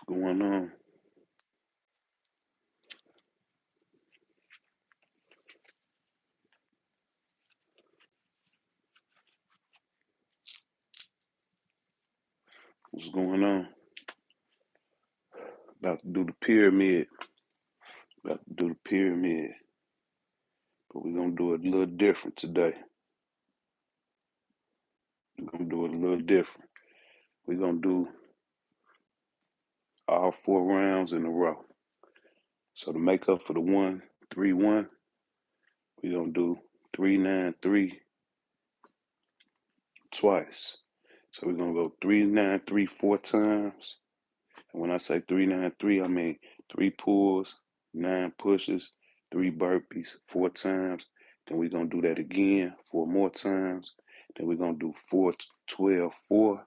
What's going on? What's going on? About to do the pyramid. About to do the pyramid. But we're gonna do it a little different today. We're gonna do it a little different. We're gonna do all 4 rounds in a row. So to make up for the 1-3-1, we're gonna do 3-9-3 twice. So we're gonna go 3-9-3 4 times. And when I say 3-9-3, I mean 3 pulls, 9 pushes, 3 burpees 4 times. Then we're gonna do that again 4 more times. Then we're gonna do 4-12-4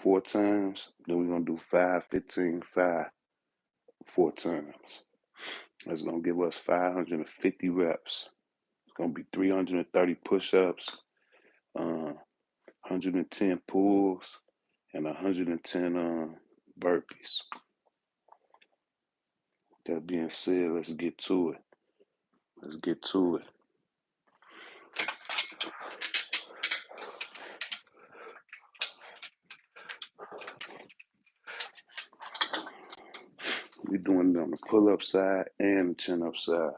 4 times. Then we're gonna do 5-15-5 4 times. That's gonna give us 550 reps. It's gonna be 330 push-ups, 110 pulls, and 110 burpees. That being said, let's get to it. Let's get to it. We're doing it on the pull-up side and the chin-up side.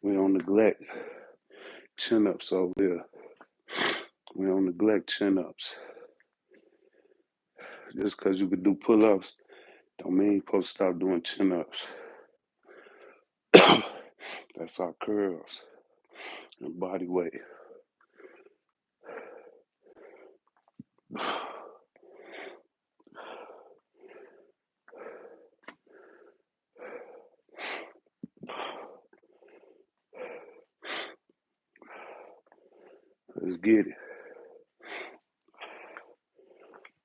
We don't neglect chin-ups over here. We don't neglect chin-ups. Just because you can do pull-ups don't mean you're supposed to stop doing chin-ups. That's our curls and body weight. Let's get it.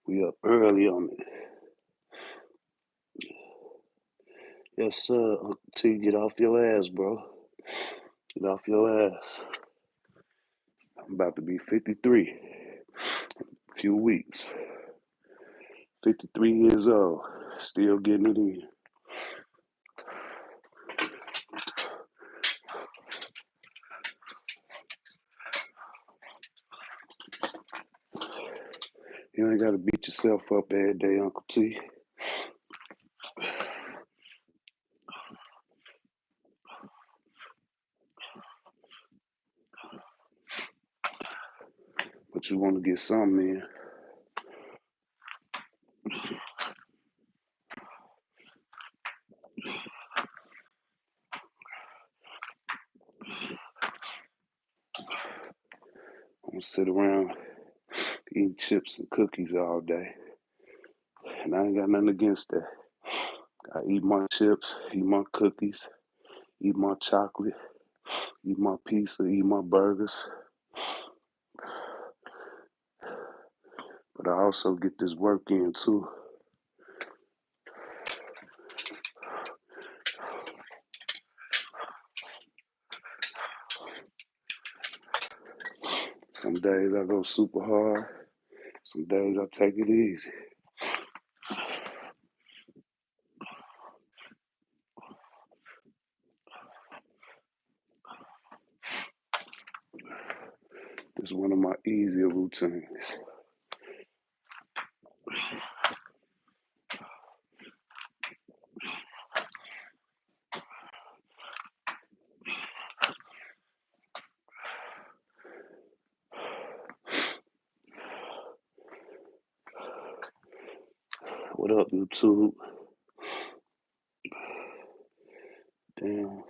We up early on it. Yes, sir. Until you get off your ass, bro. Get off your ass. I'm about to be 53. A few weeks. 53 years old. Still getting it in. You ain't gotta beat yourself up every day, Uncle T. But you want to get something in. I'm gonna sit around eating chips and cookies all day. And I ain't got nothing against that. I eat my chips, eat my cookies, eat my chocolate, eat my pizza, eat my burgers. But I also get this work in too. Some days I go super hard. Some days I take it easy. It's one of my easier routines. What up, YouTube? Damn.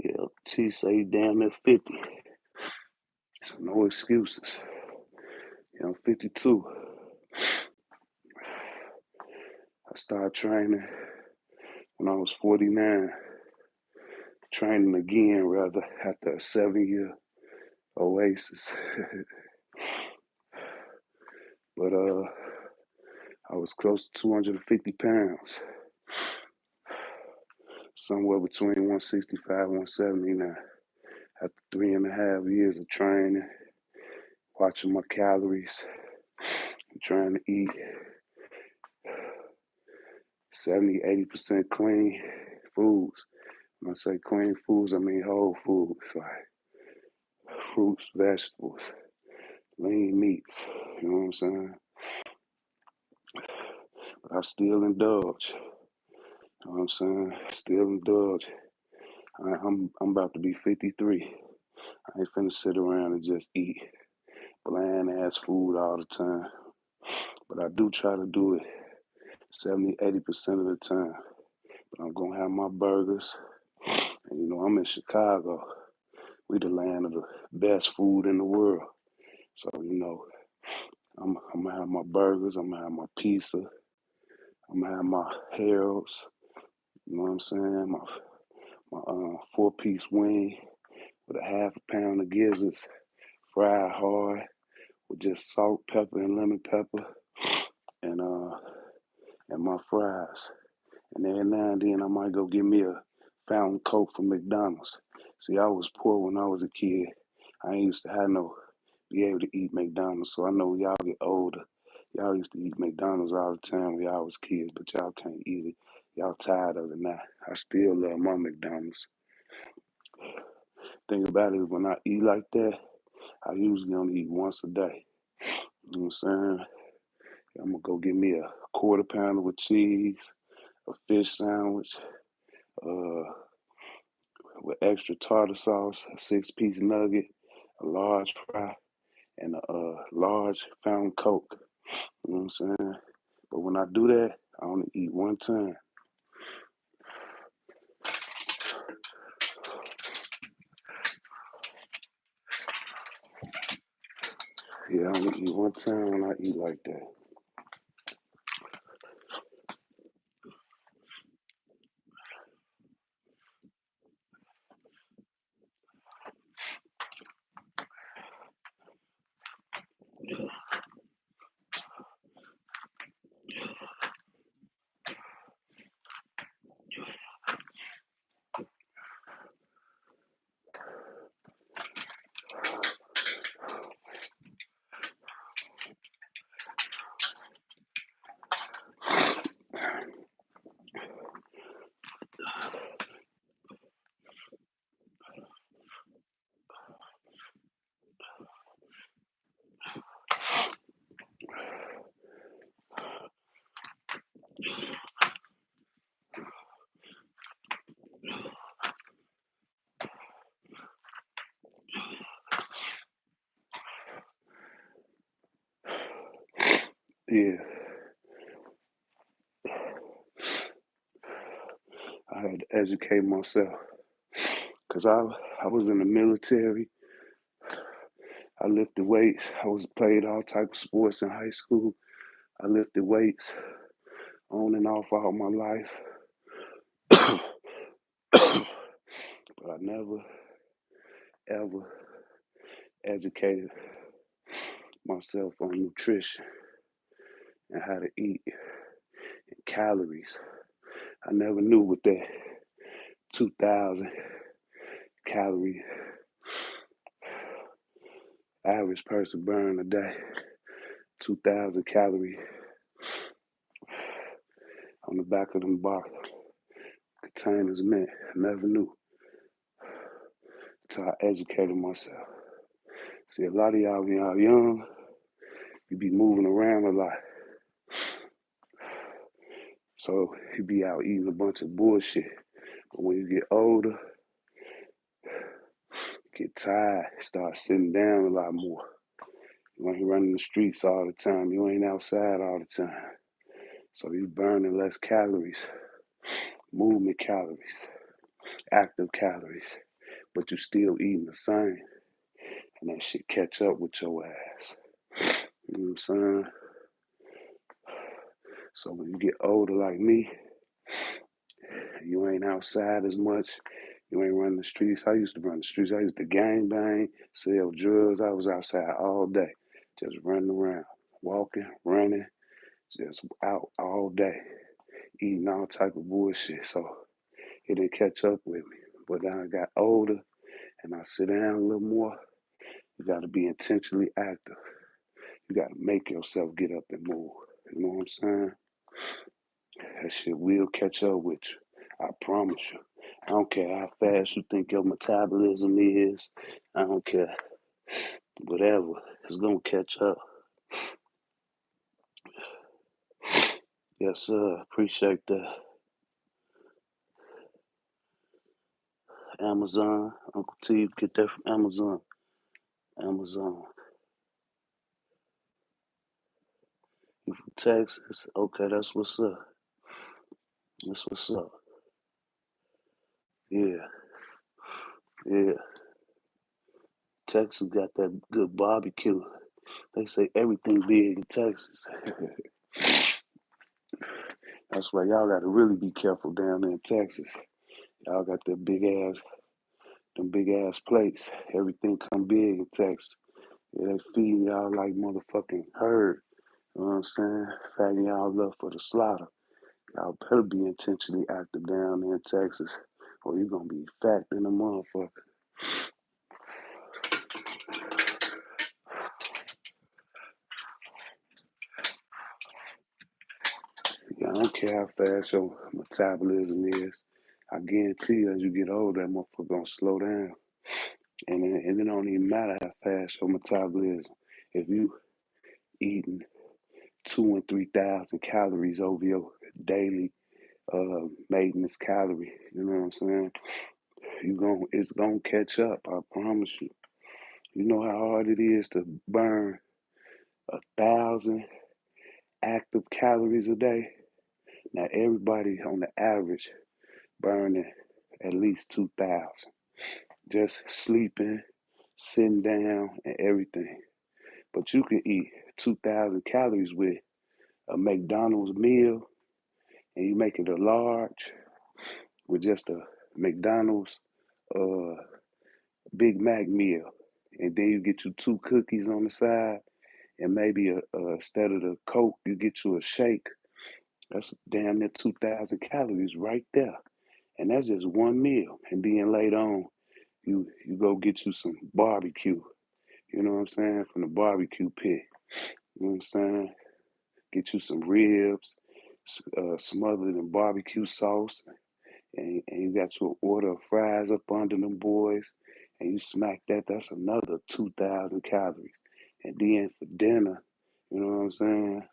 Yeah, T say damn near 50. So no excuses. Yeah, I'm 52. I started training when I was 49. Training again, rather, after a 7-year oasis. But I was close to 250 pounds. Somewhere between 165 170 now. After 3.5 years of training, watching my calories, trying to eat 70-80% clean foods. When I say clean foods, I mean whole foods, like fruits, vegetables, lean meats. You know what I'm saying? But I still indulge. You know what I'm saying? Still indulge. I'm about to be 53. I ain't finna sit around and just eat bland ass food all the time. But I do try to do it 70-80% of the time. But I'm gonna have my burgers. And you know, I'm in Chicago. We the land of the best food in the world. So, you know, I'm gonna have my burgers, I'm gonna have my pizza, I'm gonna have my Harold's, you know what I'm saying? My 4-piece wing with a half a pound of gizzards, fried hard with just salt, pepper, and lemon pepper, and uh and my fries. And every now and then I might go get me a fountain Coke from McDonald's. See, I was poor when I was a kid. I ain't used to have no be able to eat McDonald's. So I know when y'all get older, y'all used to eat McDonald's all the time when y'all was kids, but y'all can't eat it. Y'all tired of it now. I still love my McDonald's. Thing about it is when I eat like that, I usually only eat once a day. You know what I'm saying? I'm gonna go get me a quarter pounder with cheese, a fish sandwich, uh, with extra tartar sauce, a 6-piece nugget, a large fry, and a large fountain Coke. You know what I'm saying? But when I do that, I only eat one time. Yeah, I only eat one time when I eat like that. Yeah, I had to educate myself because I was in the military. I lifted weights. I was played all type of sports in high school. I lifted weights on and off all my life, but I never ever educated myself on nutrition and how to eat and calories. I never knew what that 2,000 calorie average person burn a day. 2,000 calorie on the back of them box containers meant. I never knew. till I educated myself. See, a lot of y'all, when y'all young, you be moving around a lot. So you be out eating a bunch of bullshit. But when you get older, get tired, start sitting down a lot more. You ain't running the streets all the time. You ain't outside all the time. So you burning less calories, movement calories, active calories, but you still eating the same. And that shit catch up with your ass. You know what I'm saying? So when you get older like me, you ain't outside as much. You ain't running the streets. I used to run the streets. I used to gang bang, sell drugs. I was outside all day, just running around, walking, running, just out all day, eating all type of bullshit. So it didn't catch up with me. But then I got older and I sit down a little more. You got to be intentionally active. You got to make yourself get up and move. You know what I'm saying? That shit will catch up with you. I promise you. I don't care how fast you think your metabolism is. I don't care. Whatever. It's going to catch up. Yes, sir. Appreciate that. Amazon. Uncle T, get that from Amazon. Amazon. You from Texas? Okay, that's what's up. That's what's up. Yeah, yeah. Texas got that good barbecue. They say everything big in Texas. That's why y'all got to really be careful down there in Texas. Y'all got them big ass plates. Everything come big in Texas. Yeah, they feeding y'all like motherfucking herd. You know what I'm saying? Fatting y'all up for the slaughter. Y'all better be intentionally active down there in Texas, or you gonna be fat in a motherfucker. Yeah, I don't care how fast your metabolism is. I guarantee you, as you get older, that motherfucker gonna slow down. And it don't even matter how fast your metabolism. If you eating 2 and 3 thousand calories over your daily maintenance calorie, you know what I'm saying? It's gonna catch up. I promise you. You know how hard it is to burn 1,000 active calories a day. Now everybody on the average burning at least 2,000. Just sleeping, sitting down, and everything. But you can eat 2,000 calories with a McDonald's meal, and you make it a large with just a McDonald's uh, Big Mac meal, and then you get you 2 cookies on the side, and maybe instead of the Coke, you get you a shake. That's damn near 2,000 calories right there, and that's just one meal. And then later on, you go get you some barbecue. You know what I'm saying, from the barbecue pit. You know what I'm saying? Get you some ribs, smothered in barbecue sauce, and you got your order of fries up under them boys, and you smack that. That's another 2,000 calories. And then for dinner, you know what I'm saying?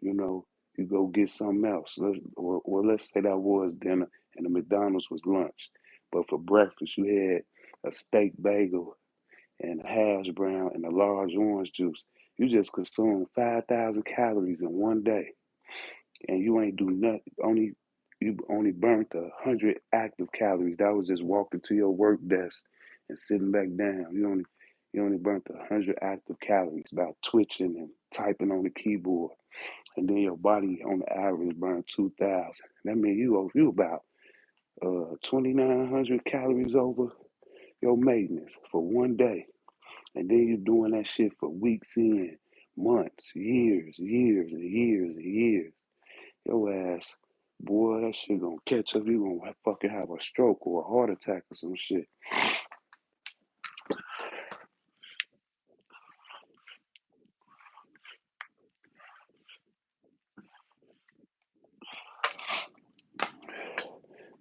You know, you go get something else. Let's say that was dinner and the McDonald's was lunch. But for breakfast, you had a steak bagel and a hash brown and a large orange juice. You just consumed 5,000 calories in one day, and you ain't do nothing. You only burnt 100 active calories. That was just walking to your work desk and sitting back down. You only burnt 100 active calories by twitching and typing on the keyboard, and then your body on the average burned 2,000. That means you about 2,900 calories over your maintenance for one day. And then you're doing that shit for weeks in, months, years, years, and years, and years. Your ass, boy, that shit gonna catch up. You gonna fucking have a stroke or a heart attack or some shit.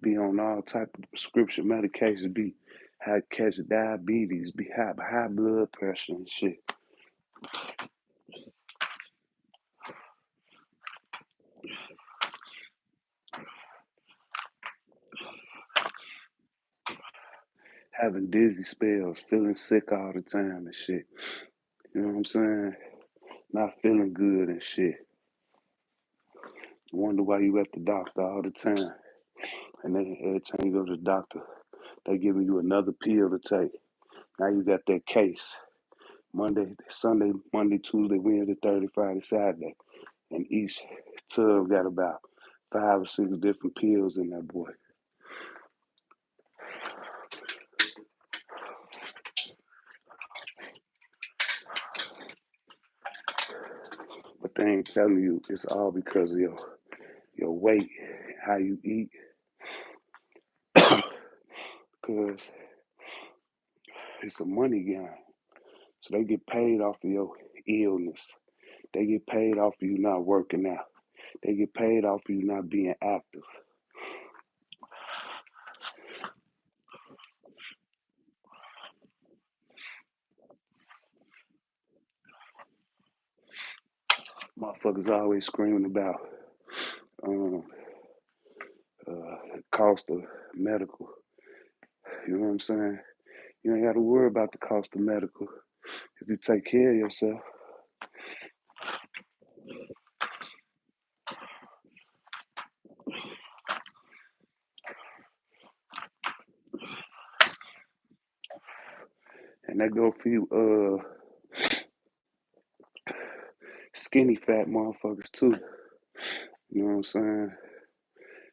Be on all type of prescription medications. Be how to catch diabetes, be high blood pressure and shit. Having dizzy spells, feeling sick all the time and shit. You know what I'm saying? Not feeling good and shit. Wonder why you at the doctor all the time. And then every time you go to the doctor, they giving you another pill to take. Now you got that case. Monday, Sunday, Monday, Tuesday, Wednesday, Thursday, Friday, Saturday. And each tub got about 5 or 6 different pills in that boy. But they ain't telling you it's all because of your weight, how you eat. Because it's a money game. So they get paid off of your illness. They get paid off of you not working out. They get paid off of you not being active. Motherfuckers always screaming about um, cost of medical. You know what I'm saying? You ain't got to worry about the cost of medical if you take care of yourself. And that go for you skinny fat motherfuckers too. You know what I'm saying?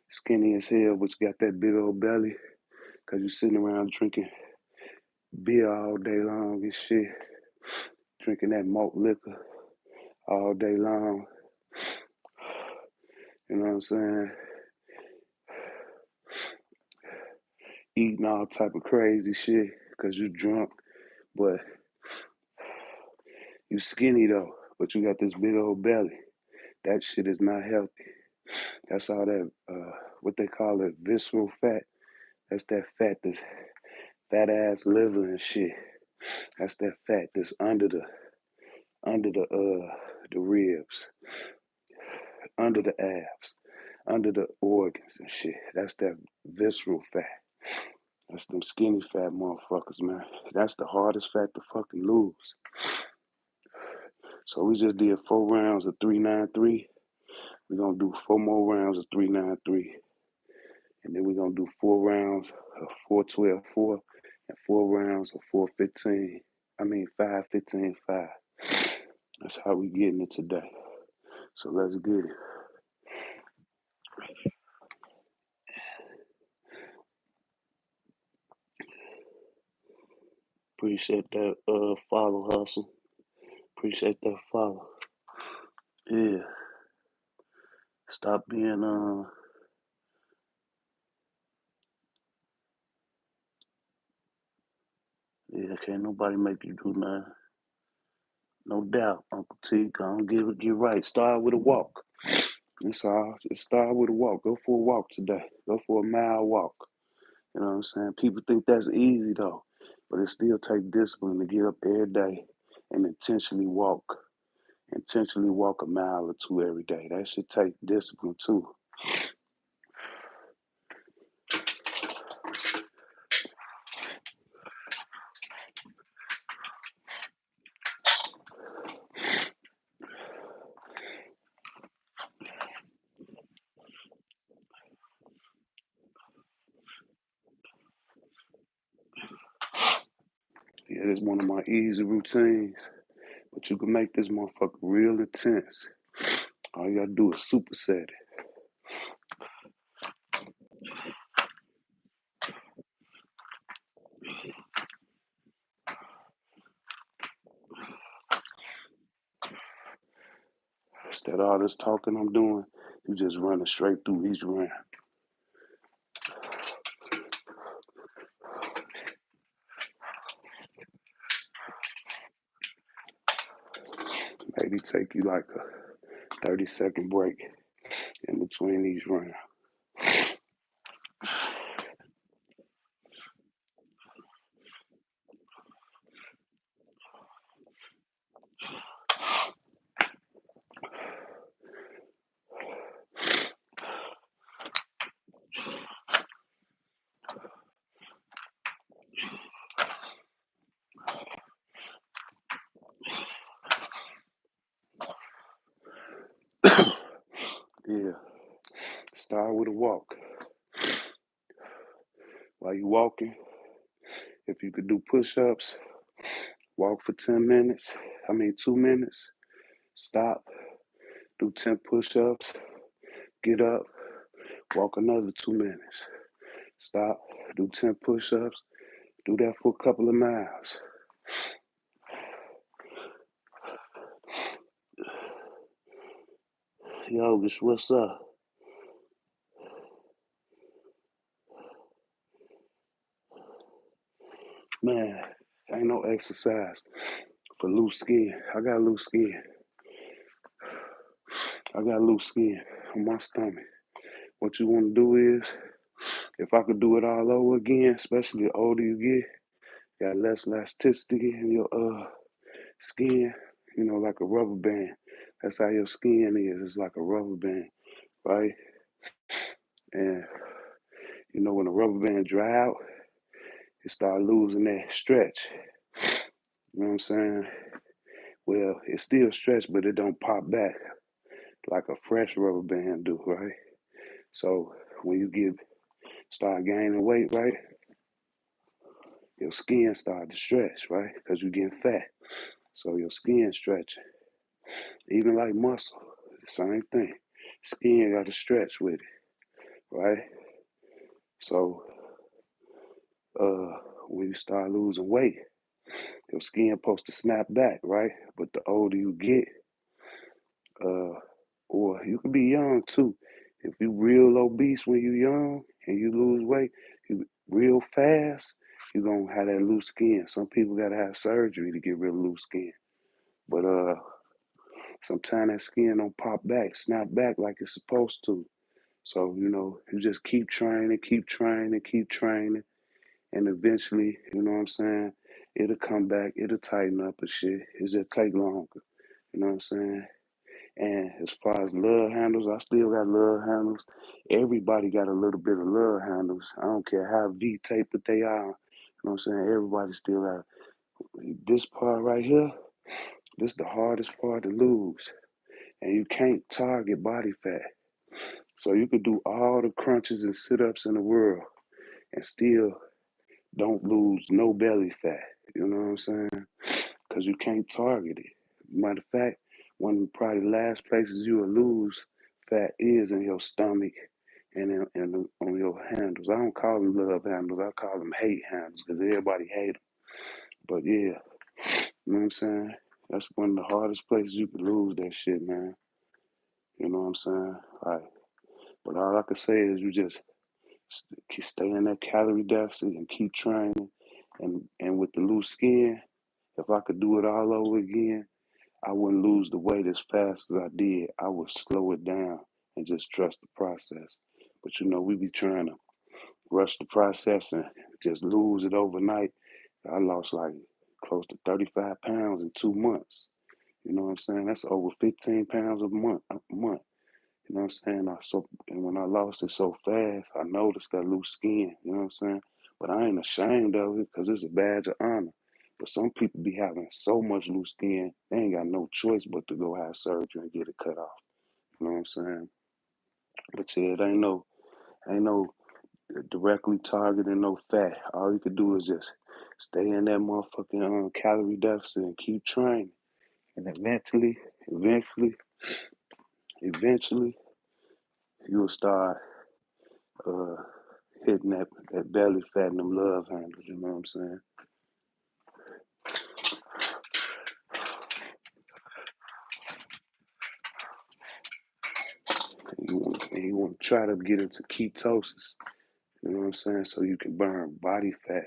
Skinny as hell, but you got that big old belly because you sitting around drinking beer all day long and shit. Drinking that malt liquor all day long. You know what I'm saying? Eating all type of crazy shit because you drunk, but you skinny though, but you got this big old belly. That shit is not healthy. That's all that what they call it, visceral fat. That's that fat, this fat ass liver and shit. That's that fat that's under the ribs, under the abs, under the organs and shit. That's that visceral fat. That's them skinny fat motherfuckers, man. That's the hardest fat to fucking lose. So we just did 4 rounds of 393. We're gonna do 4 more rounds of 393. And then we're gonna do 4 rounds of 4-12-4 and 4 rounds of 4-15. I mean 5-15-5. That's how we getting it today. So let's get it. Appreciate that follow hustle. Appreciate that follow. Yeah. Stop being yeah, can't nobody make you do nothing. No doubt, Uncle T. Gonna get right. Start with a walk. That's all. Just start with a walk. Go for a walk today. Go for a mile walk. You know what I'm saying? People think that's easy though, but it still takes discipline to get up every day and intentionally walk a mile or two every day. That should take discipline too. Yeah, it's one of my easy routines, but you can make this motherfucker real intense. All you gotta do is superset it. Instead of all this talking I'm doing, you just running straight through each round. Maybe take you like a 30-second break in between each round. Start with a walk. While you walking, if you could do push-ups, walk for 10 minutes. 2 minutes. Stop. Do 10 push-ups. Get up. Walk another 2 minutes. Stop. Do 10 push-ups. Do that for a couple of miles. Yogish, what's up? Man, ain't no exercise for loose skin. I got loose skin. I got loose skin on my stomach. What you want to do is, if I could do it all over again, especially the older you get, got less elasticity in your skin, like a rubber band. That's how your skin is. It's like a rubber band, right? And when a rubber band dry out, it start losing that stretch. You know what I'm saying? Well, it still stretch, but it don't pop back like a fresh rubber band do, right? So when you start gaining weight, right, your skin start to stretch, right? Because you're getting fat. So your skin stretching. Even like muscle, the same thing. Skin got to stretch with it, right? So uh, when you start losing weight, your skin supposed to snap back, right? But the older you get, uh, or you could be young too. If you real obese when you young and you lose weight, you real fast, you're gonna have that loose skin. Some people gotta have surgery to get rid of loose skin. But sometimes that skin don't pop back, snap back like it's supposed to. So, you just keep training, keep training, keep training, and eventually, you know what I'm saying, it'll come back, it'll tighten up and shit. It just take longer. You know what I'm saying? And as far as love handles, I still got love handles. Everybody got a little bit of love handles. I don't care how V-taped they are. You know what I'm saying? Everybody still got this part right here. This is the hardest part to lose. And you can't target body fat. So you could do all the crunches and sit-ups in the world and still don't lose no belly fat. You know what I'm saying? Because you can't target it. Matter of fact, one of the probably last places you will lose fat is in your stomach and on your handles. I don't call them love handles. I call them hate handles because everybody hate them. But yeah, you know what I'm saying? That's one of the hardest places you can lose that shit, man. You know what I'm saying? Like, but all I can say is you just stay in that calorie deficit and keep training. And with the loose skin, if I could do it all over again, I wouldn't lose the weight as fast as I did. I would slow it down and just trust the process. But we be trying to rush the process and just lose it overnight. I lost like close to 35 pounds in 2 months. You know what I'm saying? That's over 15 pounds a month. You know what I'm saying? And when I lost it so fast, I noticed that loose skin. You know what I'm saying? But I ain't ashamed of it because it's a badge of honor. But some people be having so much loose skin, they ain't got no choice but to go have surgery and get it cut off. You know what I'm saying? But yeah, it ain't no directly targeting no fat. All you could do is just stay in that motherfucking calorie deficit and keep training. And eventually, you'll start uh, hitting that belly fat and them love handles, you know what I'm saying? And you want to try to get into ketosis, you know what I'm saying? So you can burn body fat.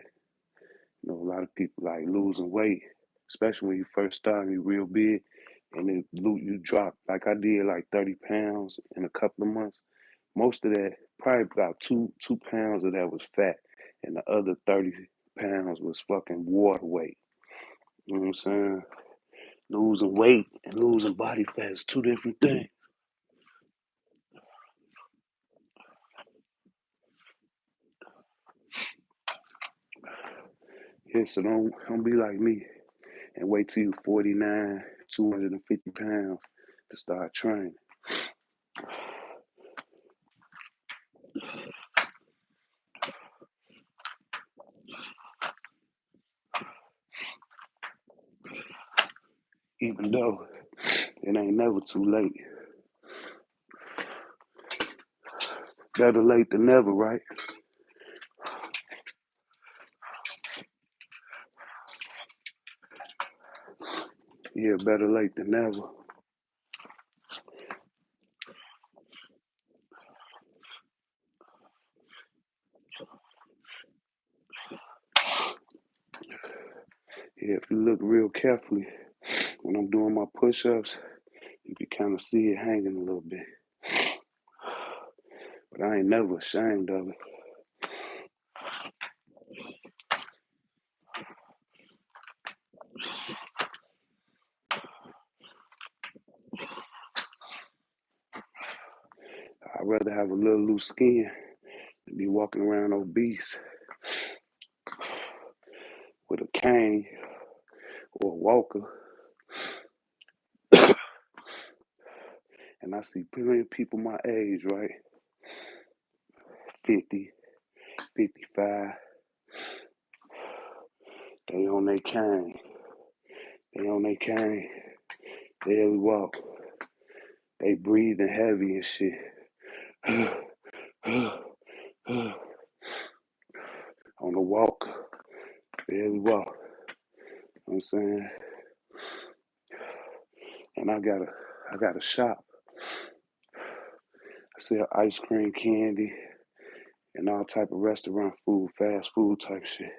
A lot of people like losing weight, especially when you first start and you real big, and then you drop like I did, like 30 pounds in a couple of months. Most of that, probably about two pounds of that was fat, and the other 30 pounds was fucking water weight. You know what I'm saying? Losing weight and losing body fat is two different things. Yeah, so don't be like me and wait till you 49, 250 pounds to start training. even though it ain't never too late. Better late than never, right? Yeah, better late than never. Yeah, if you look real carefully when I'm doing my push-ups, you can kind of see it hanging a little bit. But I ain't never ashamed of it. I'd rather have a little loose skin than be walking around obese with a cane or a walker. And I see plenty of people my age, right? 50, 55. They on their cane. They on their cane. Daily walk. They breathing heavy and shit. On the walk. Daily walk. You know what I'm saying? And I got a shop. I sell ice cream, candy, and all type of restaurant food, fast food type shit.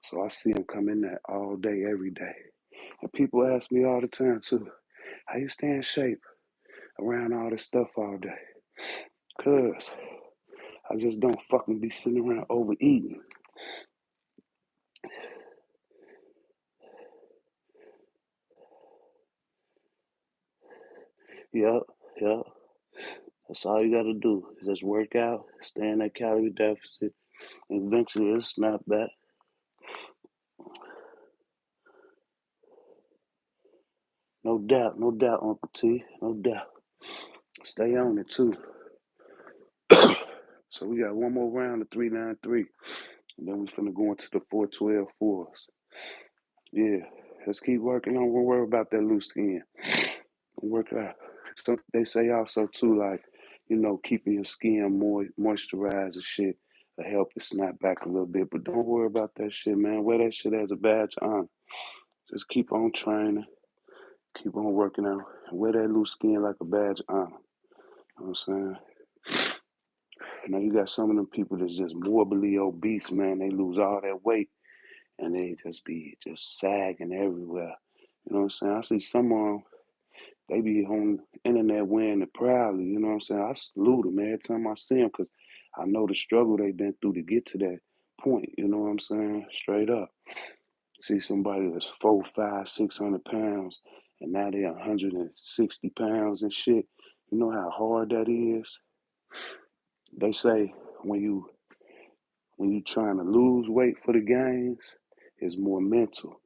So I see them come in there all day, every day. And people ask me all the time too, how you stay in shape around all this stuff all day? Cause I just don't fucking be sitting around overeating. Yup, yup. That's all you gotta do. Just work out, stay in that calorie deficit, and eventually it'll snap back. No doubt, Uncle T, no doubt. Stay on it too. So we got one more round of 393, and then we finna go into the 412 fours. Yeah, let's keep working on. We'll worry about that loose skin. Work out. So they say also too, like keeping your skin moisturized and shit to help it snap back a little bit. But don't worry about that shit, man. Wear that shit as a badge of honor. Just keep on training, keep on working out, and wear that loose skin like a badge of honor. You know what I'm saying? Now you got some of them people that's just morbidly obese, man. They lose all that weight and they just be just sagging everywhere. You know what I'm saying? I see some of them, they be on the internet wearing it proudly. You know what I'm saying? I salute them every time I see them because I know the struggle they've been through to get to that point. You know what I'm saying? Straight up. See somebody that's 4, 5, 600 pounds and now they're 160 pounds and shit. You know how hard that is? They say when you trying to lose weight for the gains, it's more mental.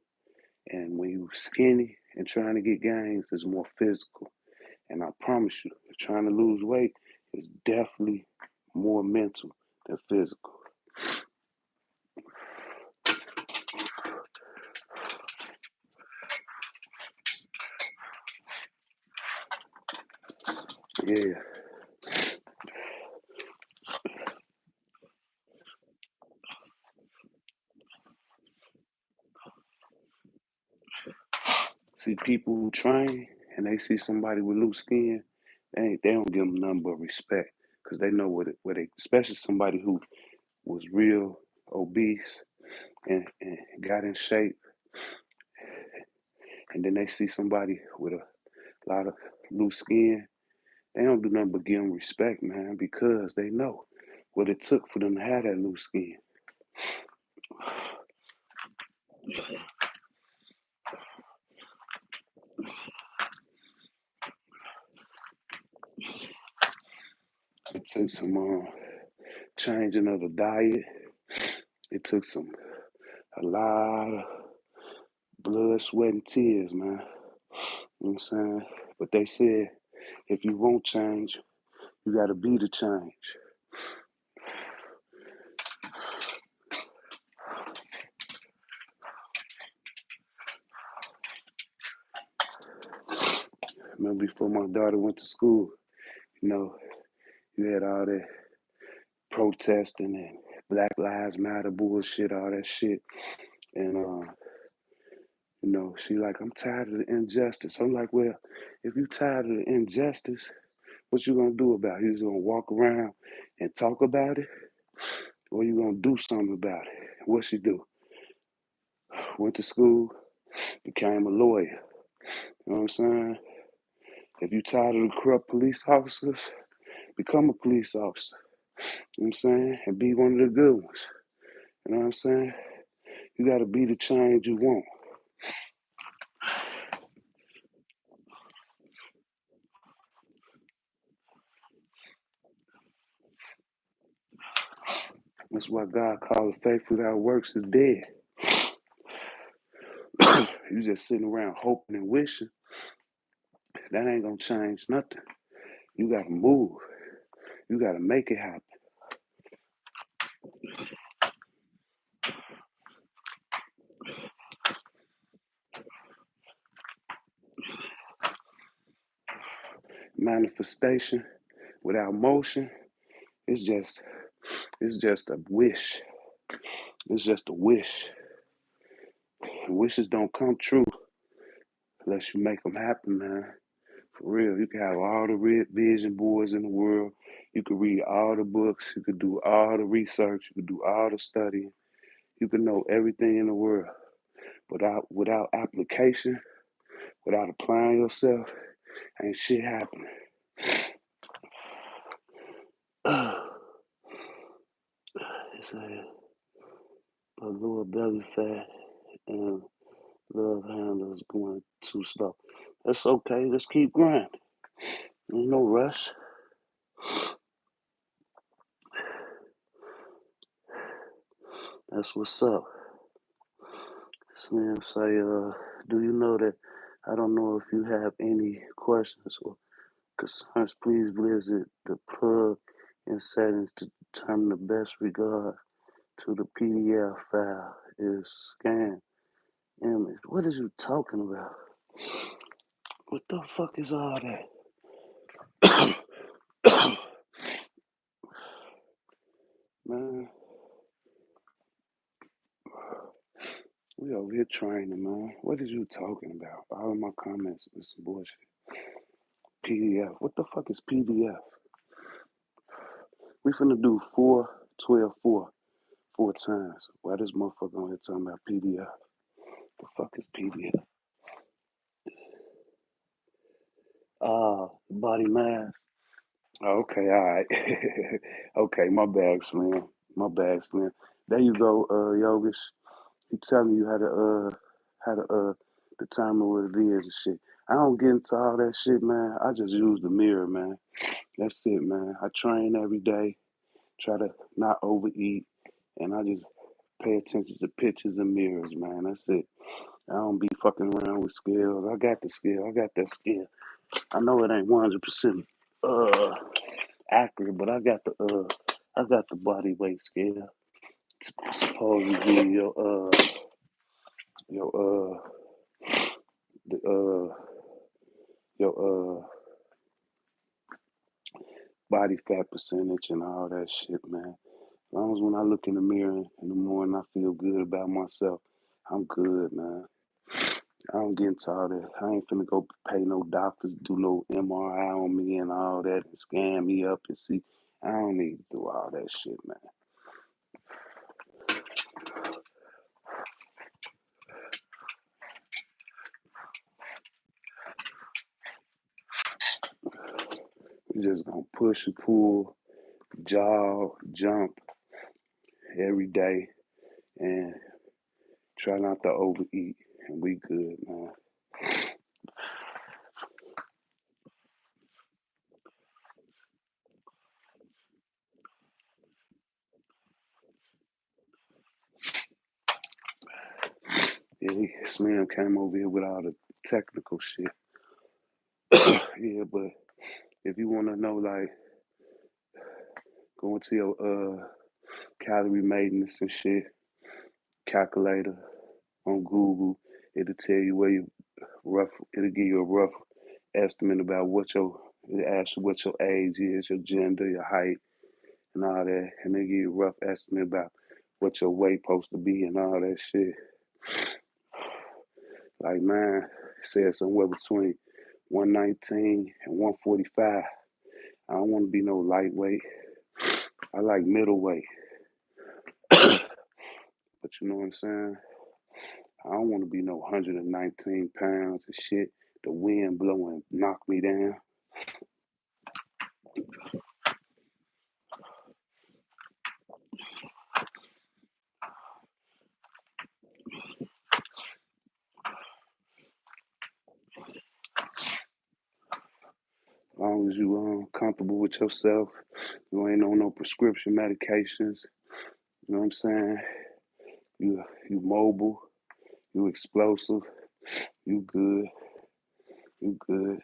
And when you skinny and trying to get gains, it's more physical. And I promise you, trying to lose weight is definitely more mental than physical. Yeah. See, people who train and they see somebody with loose skin, they don't give them nothing but respect because they know what they, especially somebody who was real obese and got in shape, and then they see somebody with a lot of loose skin. They don't do nothing but give them respect, man, because they know what it took for them to have that loose skin. It took some changing of the diet. It took a lot of blood, sweat, and tears, man. You know what I'm saying? But they said if you won't change, you got to be the change. Remember before my daughter went to school, you know, you had all that protesting and Black Lives Matter bullshit, all that shit. And she like, I'm tired of the injustice. I'm like, well, if you tired of the injustice, what you gonna do about it? You just gonna walk around and talk about it, or you gonna do something about it? What she do? Went to school, became a lawyer. You know what I'm saying? If you tired of the corrupt police officers, become a police officer. You know what I'm saying? And be one of the good ones. You know what I'm saying? You gotta be the change you want. That's why God called faith without works is dead. You just sitting around hoping and wishing. That ain't gonna change nothing. You gotta move. You gotta make it happen. Manifestation without motion, it's just it's just a wish. It's just a wish. And wishes don't come true unless you make them happen, man. For real, you can have all the vision boards in the world. You could read all the books. You could do all the research. You could do all the studying. You can know everything in the world. Without application, without applying yourself, ain't shit happening. It's a little belly fat and love handles going too slow. That's okay. Let's keep grinding. Ain't no rush. That's what's up. Slim say, do you know that I don't know if you have any questions or concerns, please visit the plug in settings to determine the best regard to the PDF file is scan image. What is you talking about? What the fuck is all that? Man, we over here training, man. What is you talking about? All of my comments is some bullshit. PDF. What the fuck is PDF? We finna do 4, 12, 4 times. Why this motherfucker on here talking about PDF? The fuck is PDF? Body mass. Oh, okay, all right. Okay, my bag, Slim. My bag, Slim. There you go, Yogesh. He telling you how to determine what it is and shit. I don't get into all that shit, man. I just use the mirror, man. That's it, man. I train every day, try to not overeat, and I just pay attention to pictures and mirrors, man. That's it. I don't be fucking around with scales. I got the scale. I got that scale. I know it ain't 100% uh accurate, but I got the body weight scale. It's supposed to be your the your body fat percentage and all that shit, man. As long as when I look in the mirror in the morning, I feel good about myself. I'm good, man. I don't get into all that. I ain't finna go pay no doctors, do no MRI on me and all that, and scan me up and see. I don't need to do all that shit, man. We just gonna push and pull, jog, jump every day, and try not to overeat, and we good, man. Yeah, Slim came over here with all the technical shit. Yeah, but if you wanna know, like, go into your calorie maintenance and shit calculator on Google, it'll tell you where you rough. It'll give you a rough estimate about it asks you what your age is, your gender, your height, and all that, and they give you a rough estimate about what your weight supposed to be and all that shit. Like mine said somewhere between 119 and 145. I don't want to be no lightweight. I like middleweight. But you know what I'm saying? I don't want to be no 119 pounds and shit. The wind blowing knock me down. As long as you comfortable with yourself, you ain't on no prescription medications. You know what I'm saying? You mobile, you explosive, you good, you good.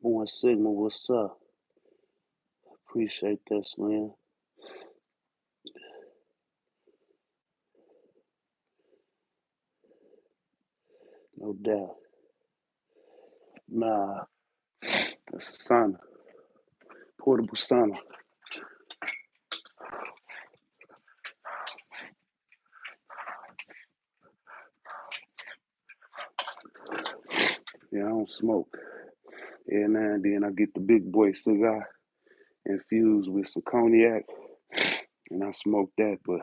Born Sigma, what's up? Appreciate that, Slim. No doubt. Nah, that's a sauna, portable sauna. Yeah, I don't smoke. Yeah, now and then I get the big boy cigar infused with some cognac, and I smoke that. But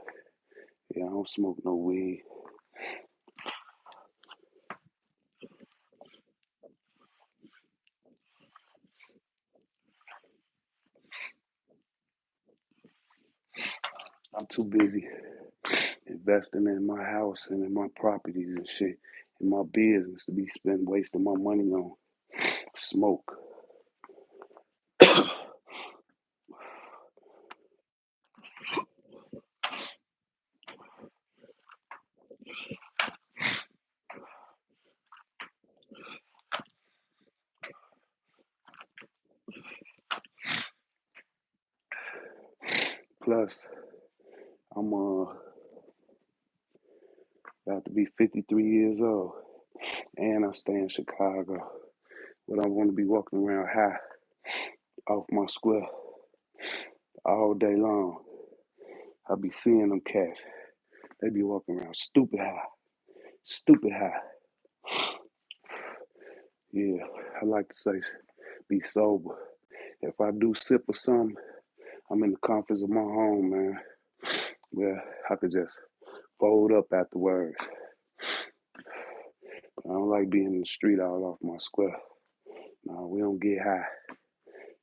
yeah, I don't smoke no weed. I'm too busy investing in my house and in my properties and shit, in my business to be spending wasting my money on smoke. Plus, I'm about to be 53 years old, and I stay in Chicago. But I want to be walking around high off my square all day long. I be seeing them cats. They be walking around stupid high, stupid high. Yeah, I like to say be sober. If I do sip or something, I'm in the comforts of my home, man. Where I could just fold up afterwards. I don't like being in the street all off my square. No, we don't get high.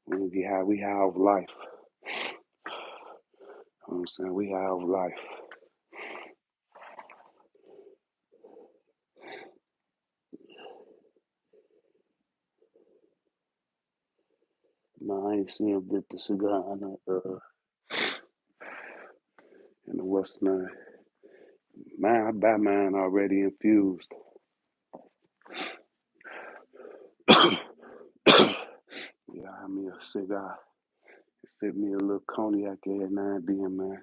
We don't get high. We high off life. You know what I'm saying? We high off life. No, I ain't seen him dip the cigar in the West Nine. Man, I buy mine already infused. Yeah, I me a cigar. Sip me a little cognac every now and then, man.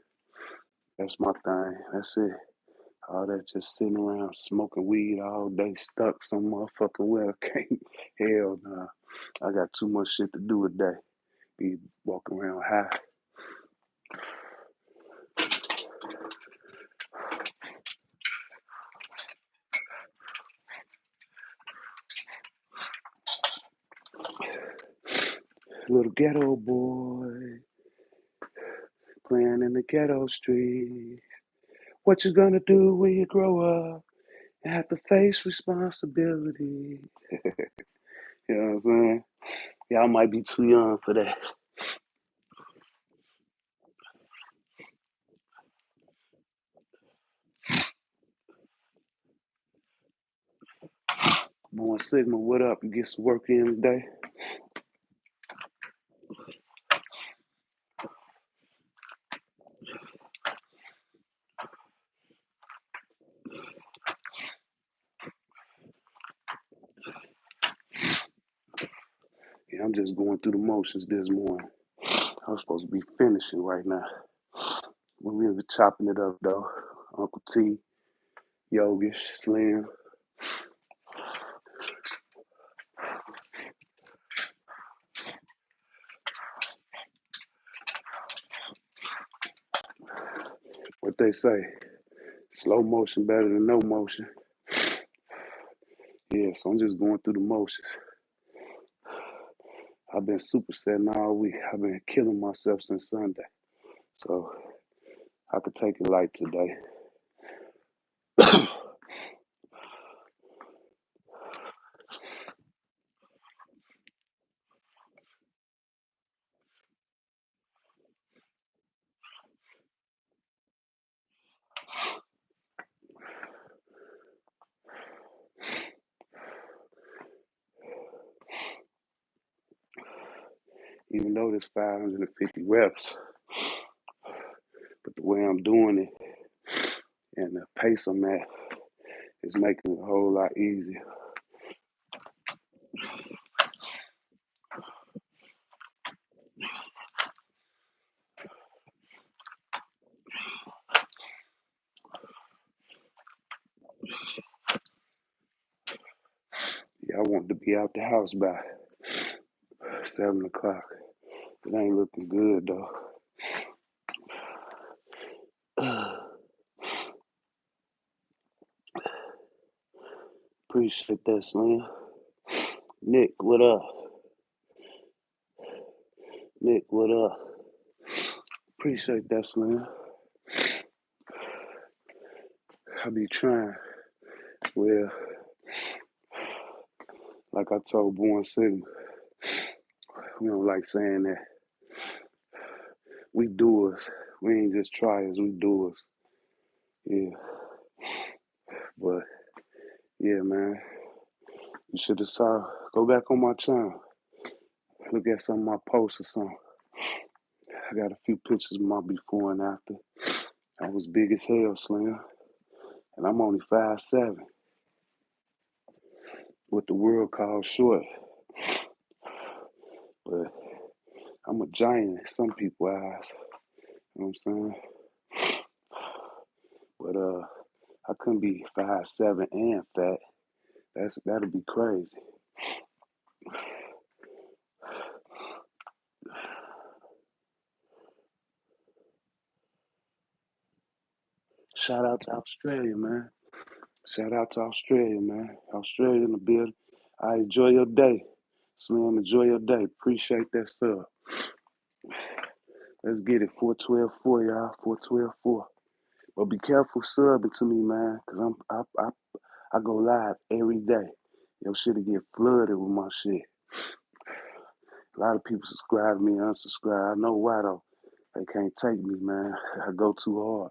That's my thing. That's it. All that just sitting around smoking weed all day, stuck some motherfucking well. Can't. Hell nah. I got too much shit to do today. Be walking around high. Little ghetto boy playing in the ghetto street. What you gonna do when you grow up and have to face responsibility? You know what I'm saying? Y'all might be too young for that. Born Sigma, what up? You get some work in today? Yeah, I'm just going through the motions this morning. I'm supposed to be finishing right now. We'll be chopping it up though. Uncle T, Yogish, Slim. what they say, slow motion better than no motion. Yeah, so I'm just going through the motions. I've been supersetting all week. I've been killing myself since Sunday. So I could take it light today. Even though there's 550 reps, but the way I'm doing it and the pace I'm at is making it a whole lot easier. Yeah, I want to be out the house by 7 o'clock. It ain't looking good though. Appreciate that, Slim. Nick, what up? Nick, what up? Appreciate that, Slim. I be trying. Well, like I told Born City, we don't like saying that. We doers. We ain't just tryers, we doers. Yeah, but yeah, man. You should have saw. Go back on my channel. Look at some of my posts or something. I got a few pictures of my before and after. I was big as hell, Slim, and I'm only 5'7", what the world calls short. But I'm a giant in some people's eyes. You know what I'm saying? But I couldn't be 5'7" and fat. That'd be crazy. Shout out to Australia, man. Shout out to Australia, man. Australia in the building. I enjoy your day. Slim, enjoy your day. Appreciate that stuff. Let's get it. 412-4, y'all. 412-4. But be careful subbing to me, man, because I go live every day. Your shit'll get flooded with my shit. A lot of people subscribe to me, unsubscribe. I know why though. They can't take me, man. I go too hard.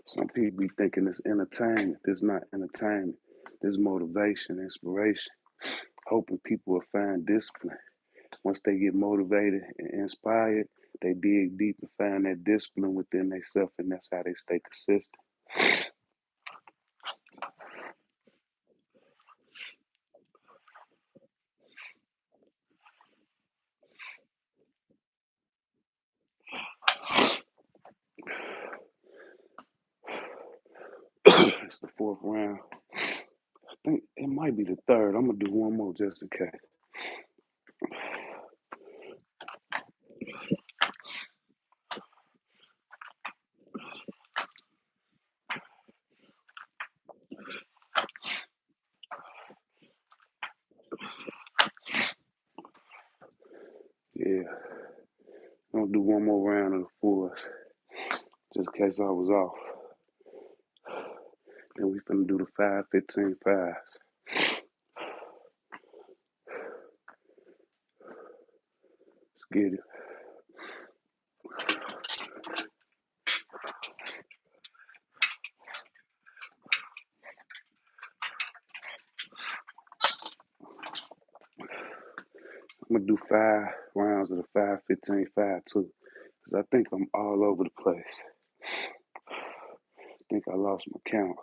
Some people be thinking it's entertainment. This is not entertainment. This is motivation, inspiration. Hoping people will find discipline. Once they get motivated and inspired, they dig deep and find that discipline within themselves, and that's how they stay consistent. It's the fourth round. I think it might be the third. I'm gonna do one more just in case. Yeah, I'm gonna do one more round of the fourth, just in case I was off. Then we finna do the 5-15 fives. Let's get it. I'm gonna do 5 rounds of the 5-15-5 too, cause I think I'm all over the place. I think I lost my count.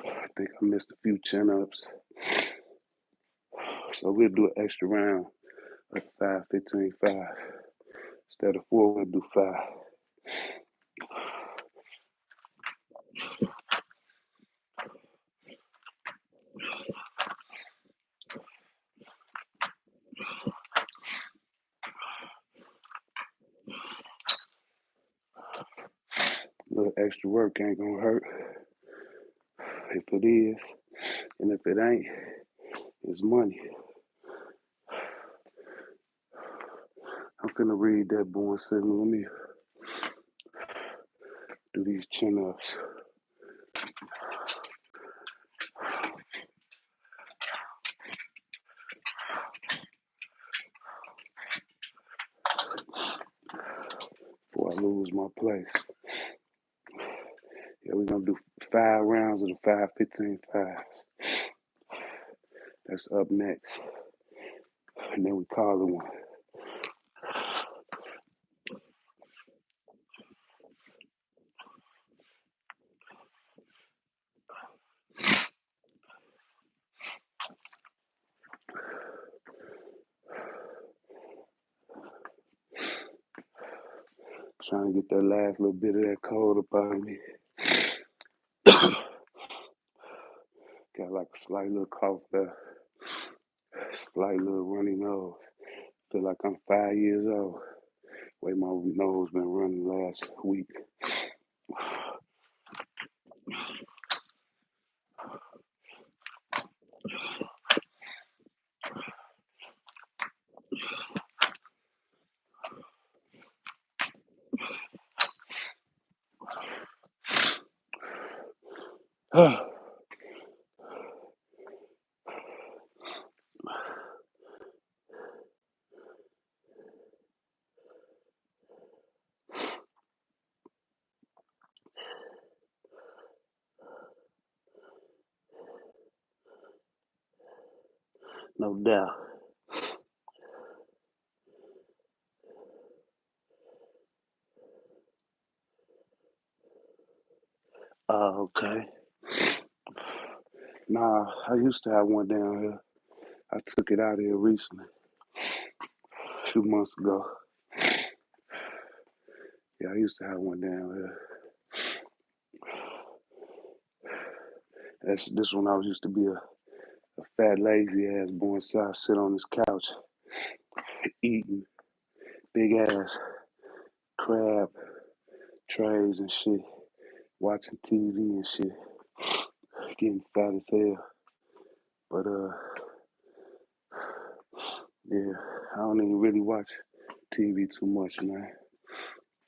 I think I missed a few chin ups. So we'll do an extra round of 5, 15, 5. Instead of 4, we'll do 5. A little extra work ain't gonna hurt. If it is, and if it ain't, it's money. I'm finna read that born signal. Let me do these chin ups. Before I lose my place. Yeah, we're gonna do 5 rounds of the 5, 15, 5s. That's up next. And then we call it one. Trying to get that last little bit of that cold up out of me. Got like a slight little cough there, slight little runny nose. Feel like I'm 5 years old. Way my nose been running last week. No doubt. Okay. Nah, I used to have one down here. I took it out here recently, a few months ago. Yeah, I used to have one down here. This one I was used to be a fat, lazy ass boy, so I sit on this couch eating big ass crab trays and shit, watching TV and shit, getting fat as hell. But yeah, I don't even really watch TV too much, man.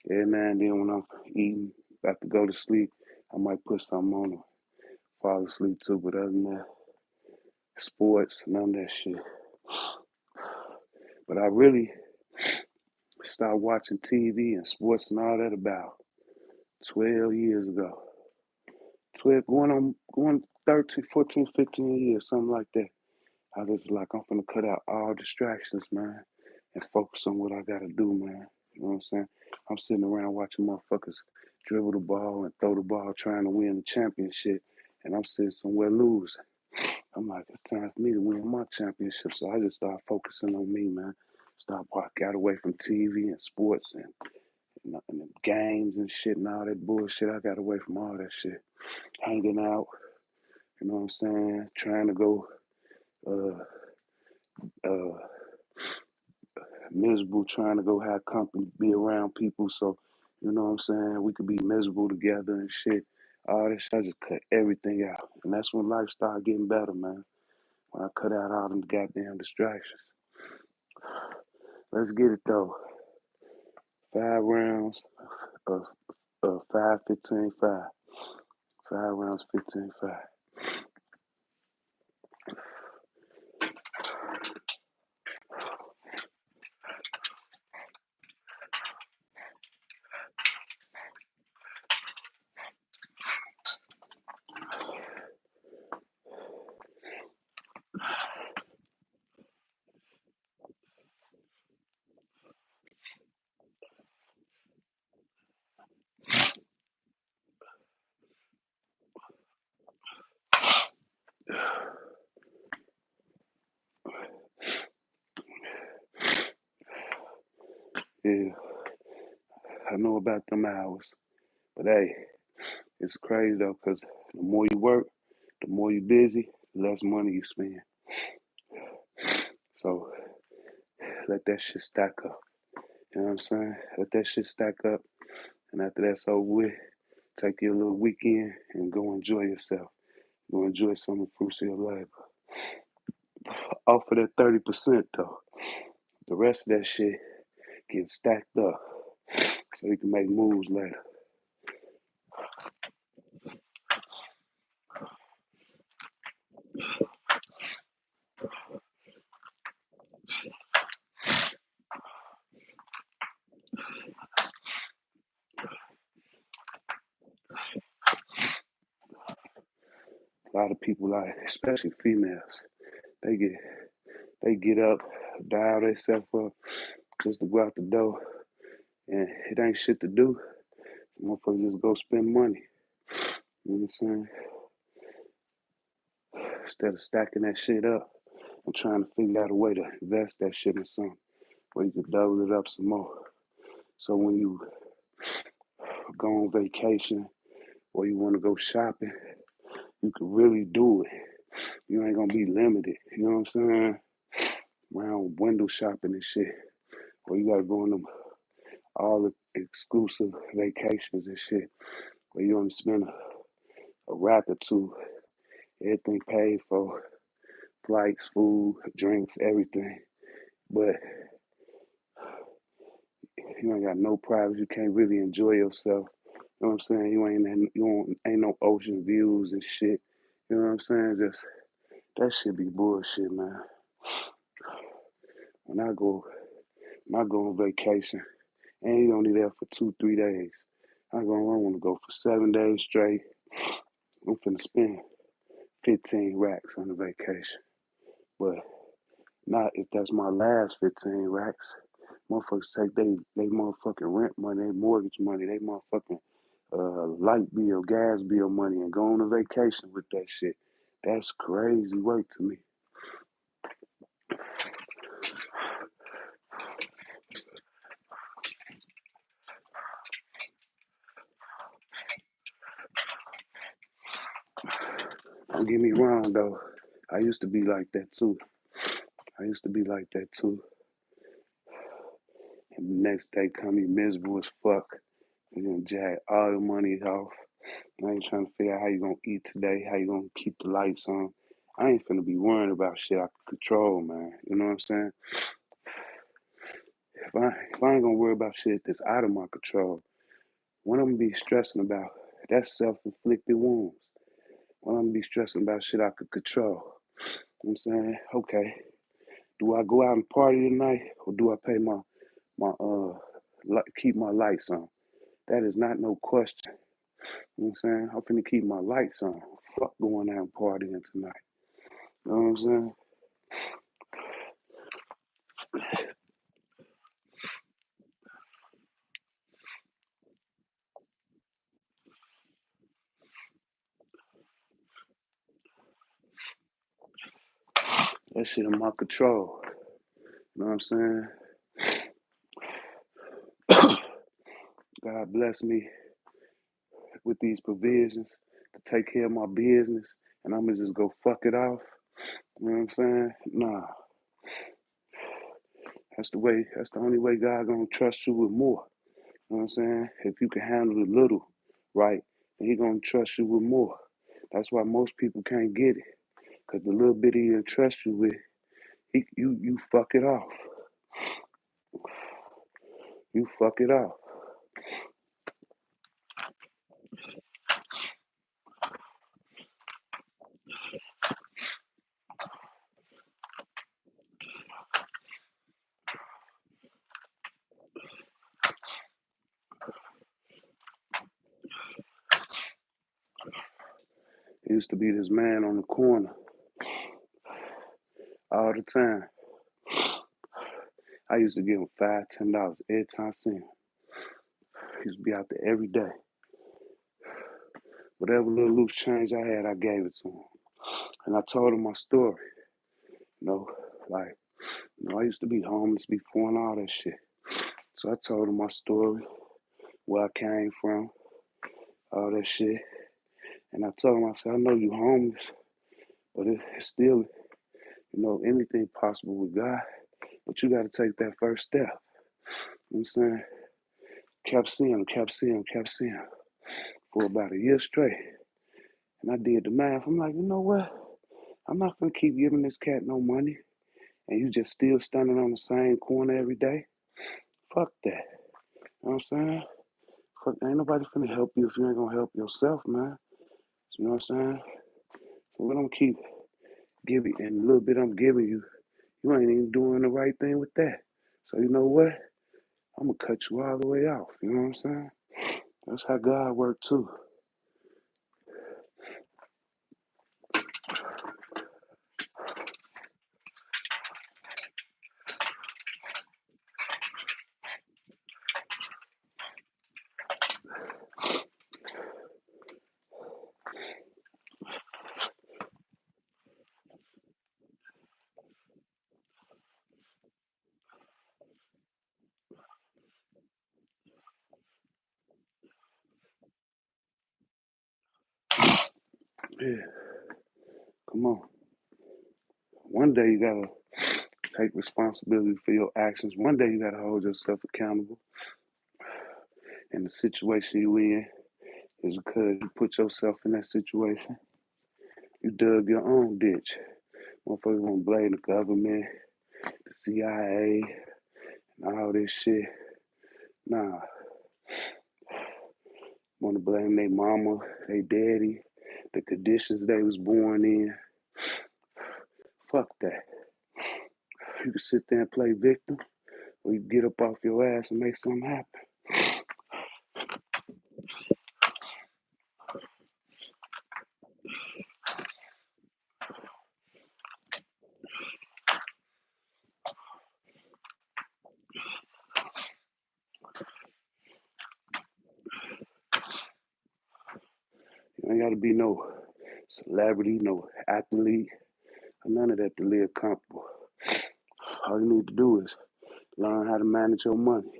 Every now and then when I'm eating, about to go to sleep, I might put something on and fall asleep too. But other than that, sports, none of that shit. But I really stopped watching TV and sports and all that about 12 years ago. 12, going 13, 14, 15 years, something like that. I was like, I'm gonna cut out all distractions, man, and focus on what I gotta do, man. You know what I'm saying? I'm sitting around watching motherfuckers dribble the ball and throw the ball trying to win the championship, and I'm sitting somewhere losing. I'm like, it's time for me to win my championship. So I just started focusing on me, man. Got away from TV and sports and the games and shit and all that bullshit. I got away from all that shit. Hanging out, you know what I'm saying? Trying to go uh, uh, miserable, trying to go have company, be around people. So, you know what I'm saying? We could be miserable together and shit. All this shit, I just cut everything out. And that's when life started getting better, man. When I cut out all them goddamn distractions. Let's get it though. 5 rounds of 5, 15, 5. 5 rounds, 15, 5. Hell, I know about them hours. But hey, it's crazy though, because the more you work, the more you busy, the less money you spend. So let that shit stack up. You know what I'm saying? Let that shit stack up. And after that's over with, take your little weekend and go enjoy yourself. Go enjoy some of the fruits of your labor. Off of that 30% though. The rest of that shit gets stacked up so you can make moves later. A lot of people, like especially females, they get they get up, dial themselves up just to go out the door, and it ain't shit to do. Motherfuckers just go spend money. You know what I'm saying? Instead of stacking that shit up and trying to figure out a way to invest that shit in something where you could double it up some more. So when you go on vacation or you want to go shopping, you can really do it. You ain't gonna be limited. You know what I'm saying? Around window shopping and shit. Or you gotta go on them all the exclusive vacations and shit where you only spend a rack or two, everything paid for, flights, food, drinks, everything. But you ain't got no privacy. You can't really enjoy yourself. You know what I'm saying? Ain't no ocean views and shit. You know what I'm saying? Just that shit be bullshit, man. When I go when I go on vacation, and you only there for 2, 3 days. I want to go for 7 days straight. I'm finna spend 15 racks on a vacation. But not if that's my last 15 racks. Motherfuckers take they motherfucking rent money, they mortgage money, they motherfucking light bill, gas bill money, and go on a vacation with that shit. That's crazy work to me. Don't get me wrong though. I used to be like that too. I used to be like that too. And the next day come me miserable as fuck. You gonna jag all the money off. I ain't trying to figure out how you gonna eat today, how you gonna keep the lights on. I ain't finna be worrying about shit I can control, man. You know what I'm saying? If I ain't gonna worry about shit that's out of my control, what I'm gonna be stressing about, that's self-inflicted wounds. What I'm gonna be stressing about shit I could control. You know what I'm saying? Okay, do I go out and party tonight or do I pay my keep my lights on? That is not no question. You know what I'm saying? I'm finna keep my lights on. Fuck going out and partying tonight. You know what I'm saying? That shit in my control. You know what I'm saying? God bless me with these provisions to take care of my business and I'm gonna just go fuck it off. You know what I'm saying? Nah. That's the only way God gonna trust you with more. You know what I'm saying? If you can handle the little right, then he gonna trust you with more. That's why most people can't get it. Cause the little bit he entrust you with, you fuck it off. You fuck it off. There used to be this man on the corner all the time. I used to give him $5, $10 every time I seen him. He used to be out there every day. Whatever little loose change I had, I gave it to him. And I told him my story. You know, like, I used to be homeless before and all that shit. So I told him my story, where I came from, all that shit. And I told him, I said, I know you homeless, but it's still, anything possible with God. But you got to take that first step. You know what I'm saying? Kept seeing him for about a year straight. And I did the math. I'm like, you know what? I'm not going to keep giving this cat no money. And you just still standing on the same corner every day. Fuck that. You know what I'm saying? Fuck, ain't nobody finna help you if you ain't gonna help yourself, man. You know what I'm saying? So we don't keep giving, and a little bit I'm giving you, you ain't even doing the right thing with that. So you know what? I'm gonna cut you all the way off. You know what I'm saying? That's how God works too. Yeah, come on. One day you gotta take responsibility for your actions. One day you gotta hold yourself accountable. And the situation you in is because you put yourself in that situation. You dug your own ditch. Motherfuckers wanna blame the government, the CIA, and all this shit. Nah, wanna blame their mama, their daddy, the conditions they was born in. Fuck that. You can sit there and play victim, or you get up off your ass and make something happen. You ain't gotta be no celebrity, no athlete, or none of that to live comfortable. All you need to do is learn how to manage your money.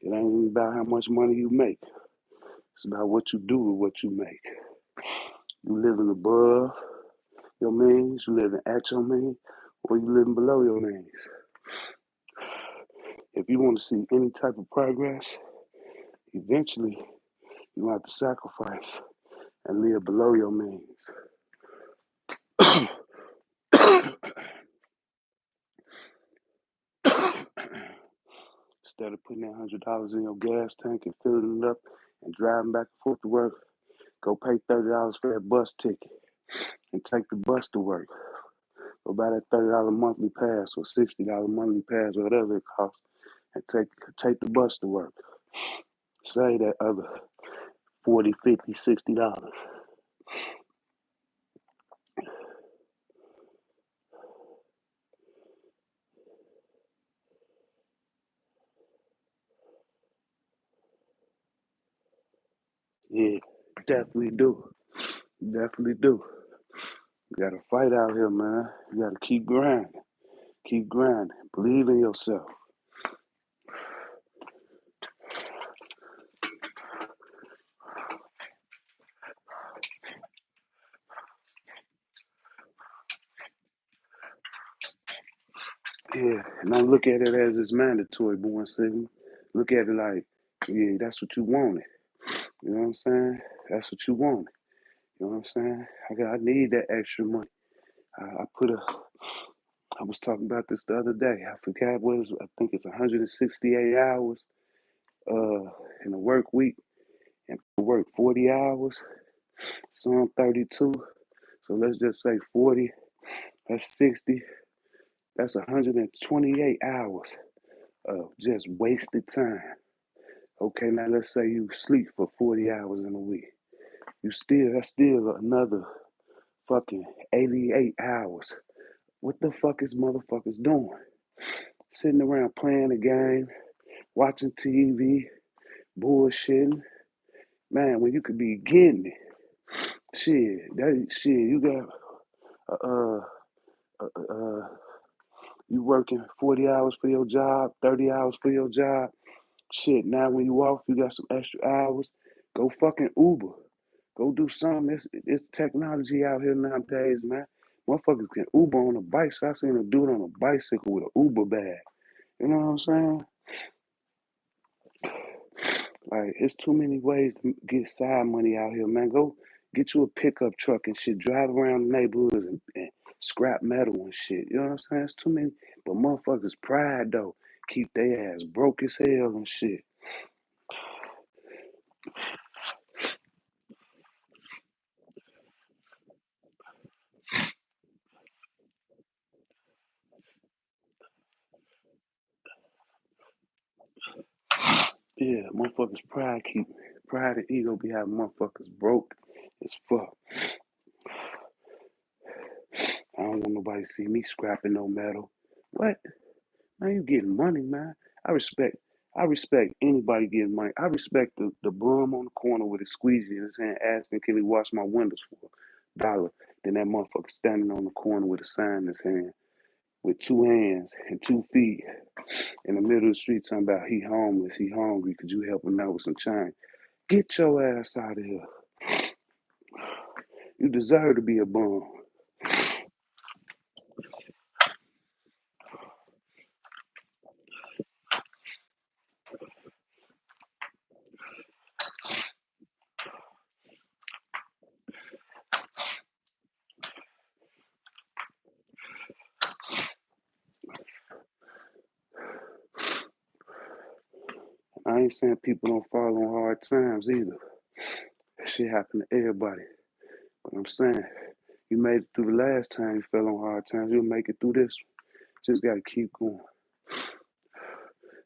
It ain't even about how much money you make. It's about what you do with what you make. You living above your means, you living at your means, or you living below your means. If you want to see any type of progress, eventually you gonna have to sacrifice and live below your means. Instead of putting that $100 in your gas tank and filling it up and driving back and forth to work, go pay $30 for that bus ticket and take the bus to work. Go buy that $30 monthly pass or $60 monthly pass or whatever it costs, and take the bus to work. Save that other 40, 50, $60. Yeah, definitely do. Definitely do. You gotta fight out here, man. You gotta keep grinding. Keep grinding. Believe in yourself. Yeah, and don't look at it as it's mandatory, born city. Look at it like, yeah, that's what you wanted. You know what I'm saying? That's what you wanted. You know what I'm saying? I need that extra money. I put a. I was talking about this the other day. I forgot what it was. I think it's 168 hours uh in a work week, and work 40 hours. Some 32. So let's just say 40. That's 60. That's 128 hours of just wasted time. Okay, now let's say you sleep for 40 hours in a week. That's still another fucking 88 hours. What the fuck is motherfuckers doing? Sitting around playing a game, watching TV, bullshitting. Man, when you could be getting it. You got uh uh, uh you working 40 hours for your job, 30 hours for your job. Shit, now when you off, you got some extra hours, go fucking Uber. Go do something. It's technology out here nowadays, man. Motherfuckers can Uber on a bike. So I seen a dude on a bicycle with an Uber bag. You know what I'm saying? Like, it's too many ways to get side money out here, man. Go get you a pickup truck and shit. Drive around the neighborhoods and scrap metal and shit. You know what I'm saying? It's too many. But motherfuckers' pride, though, keep their ass broke as hell and shit. Yeah, motherfuckers' pride and ego be having motherfuckers broke as fuck. I don't want nobody to see me scrapping no metal. What? Man, you getting money, man. I respect I respect anybody getting money. I respect the bum on the corner with a squeegee in his hand asking, can he wash my windows for $1? Then that motherfucker standing on the corner with a sign in his hand with 2 hands and 2 feet in the middle of the street talking about he homeless, he hungry, could you help him out with some change? Get your ass out of here. You deserve to be a bum. I ain't saying people don't fall on hard times either. Shit happen to everybody. But I'm saying, you made it through the last time you fell on hard times, you'll make it through this one. Just gotta keep going.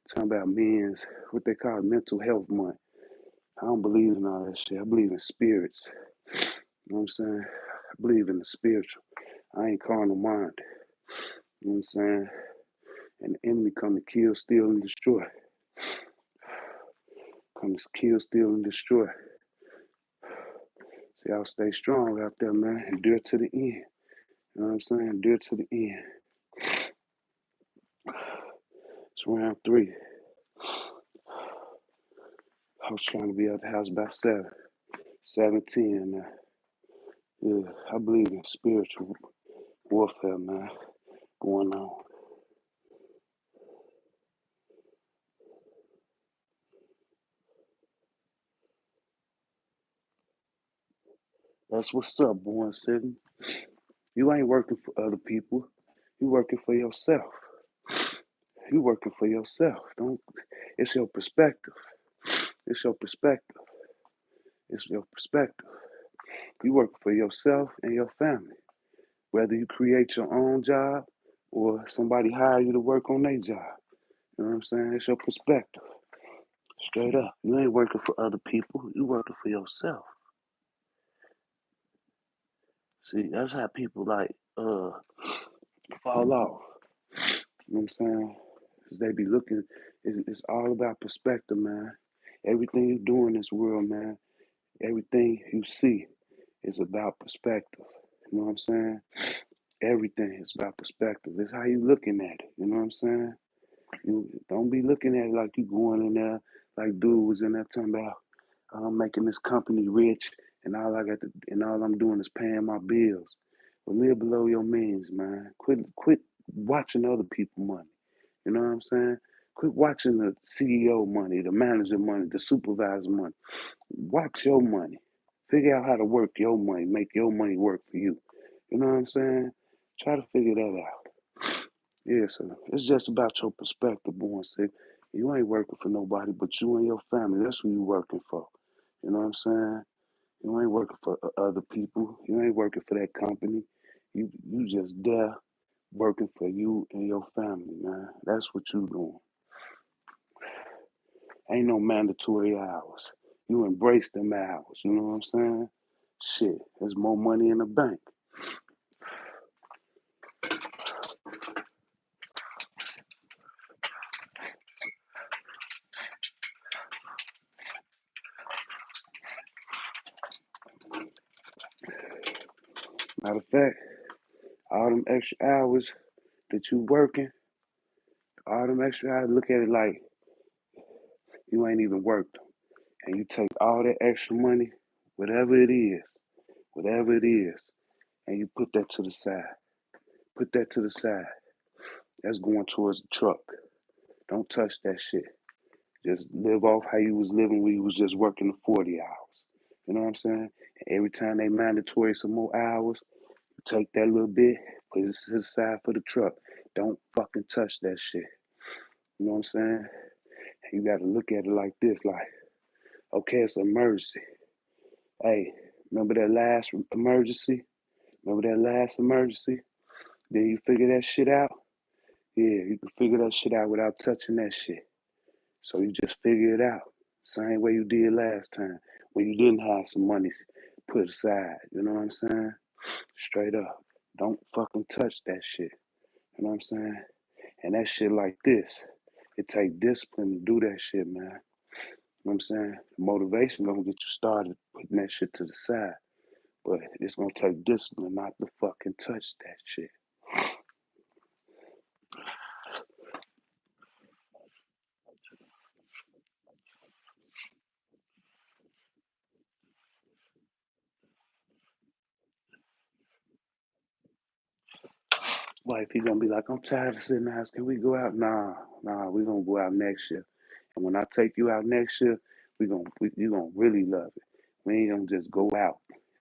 Talking about men's, what they call mental health month. I don't believe in all that shit. I believe in spirits. You know what I'm saying? I believe in the spiritual. I ain't carnal mind. You know what I'm saying? And the enemy come to kill, steal, and destroy. Come to kill, steal, and destroy. So y'all stay strong out there, man. Endure to the end. You know what I'm saying? Endure to the end. It's round 3. I was trying to be at the house by 7:10 now. Yeah, I believe in spiritual warfare, man, going on. That's what's up, Born City. You ain't working for other people. You working for yourself. You working for yourself. Don't. It's your perspective. It's your perspective. It's your perspective. You working for yourself and your family. Whether you create your own job or somebody hire you to work on their job. You know what I'm saying? It's your perspective. Straight up. You ain't working for other people. You working for yourself. See, that's how people like fall off. You know what I'm saying? Because they be looking, it's all about perspective, man. Everything you do in this world, man, everything you see is about perspective. You know what I'm saying? Everything is about perspective. It's how you looking at it. You know what I'm saying? You don't be looking at it like you going in there, like dude was in there talking about I'm making this company rich and all I'm doing is paying my bills. But live below your means, man. Quit watching other people money. You know what I'm saying? Quit watching the CEO money, the manager money, the supervisor money. Watch your money. Figure out how to work your money, make your money work for you. You know what I'm saying? Try to figure that out. Yeah, so it's just about your perspective, Born Sick. You ain't working for nobody but you and your family. That's who you working for. You know what I'm saying? You ain't working for other people. You ain't working for that company. You just there working for you and your family, man. That's what you doing. Ain't no mandatory hours. You embrace them hours. You know what I'm saying? Shit, there's more money in the bank. Matter of fact, all them extra hours that you working, all them extra hours, look at it like You ain't even worked them. And you take all that extra money, whatever it is, whatever it is, and you put that to the side. Put that to the side. That's going towards the truck. Don't touch that shit. Just live off how you was living when you was just working the 40 hours. You know what I'm saying? And every time they mandatory some more hours, you take that little bit, put it to the side for the truck. Don't fucking touch that shit. You know what I'm saying? You got to look at it like this, like, okay, it's an emergency. Hey, remember that last emergency? Remember that last emergency? Then you figure that shit out? Yeah, you can figure that shit out without touching that shit. So you just figure it out. Same way you did last time when you didn't have some money put aside. You know what I'm saying? Straight up. Don't fucking touch that shit. You know what I'm saying? And that shit like this. It take discipline to do that shit, man. You know what I'm saying? Motivation gonna get you started putting that shit to the side. But it's gonna take discipline not to fucking touch that shit. Wife, he gonna be like, I'm tired of sitting in the house. Can we go out? Nah, we gonna go out next year. And when I take you out next year, you gonna really love it. We ain't gonna just go out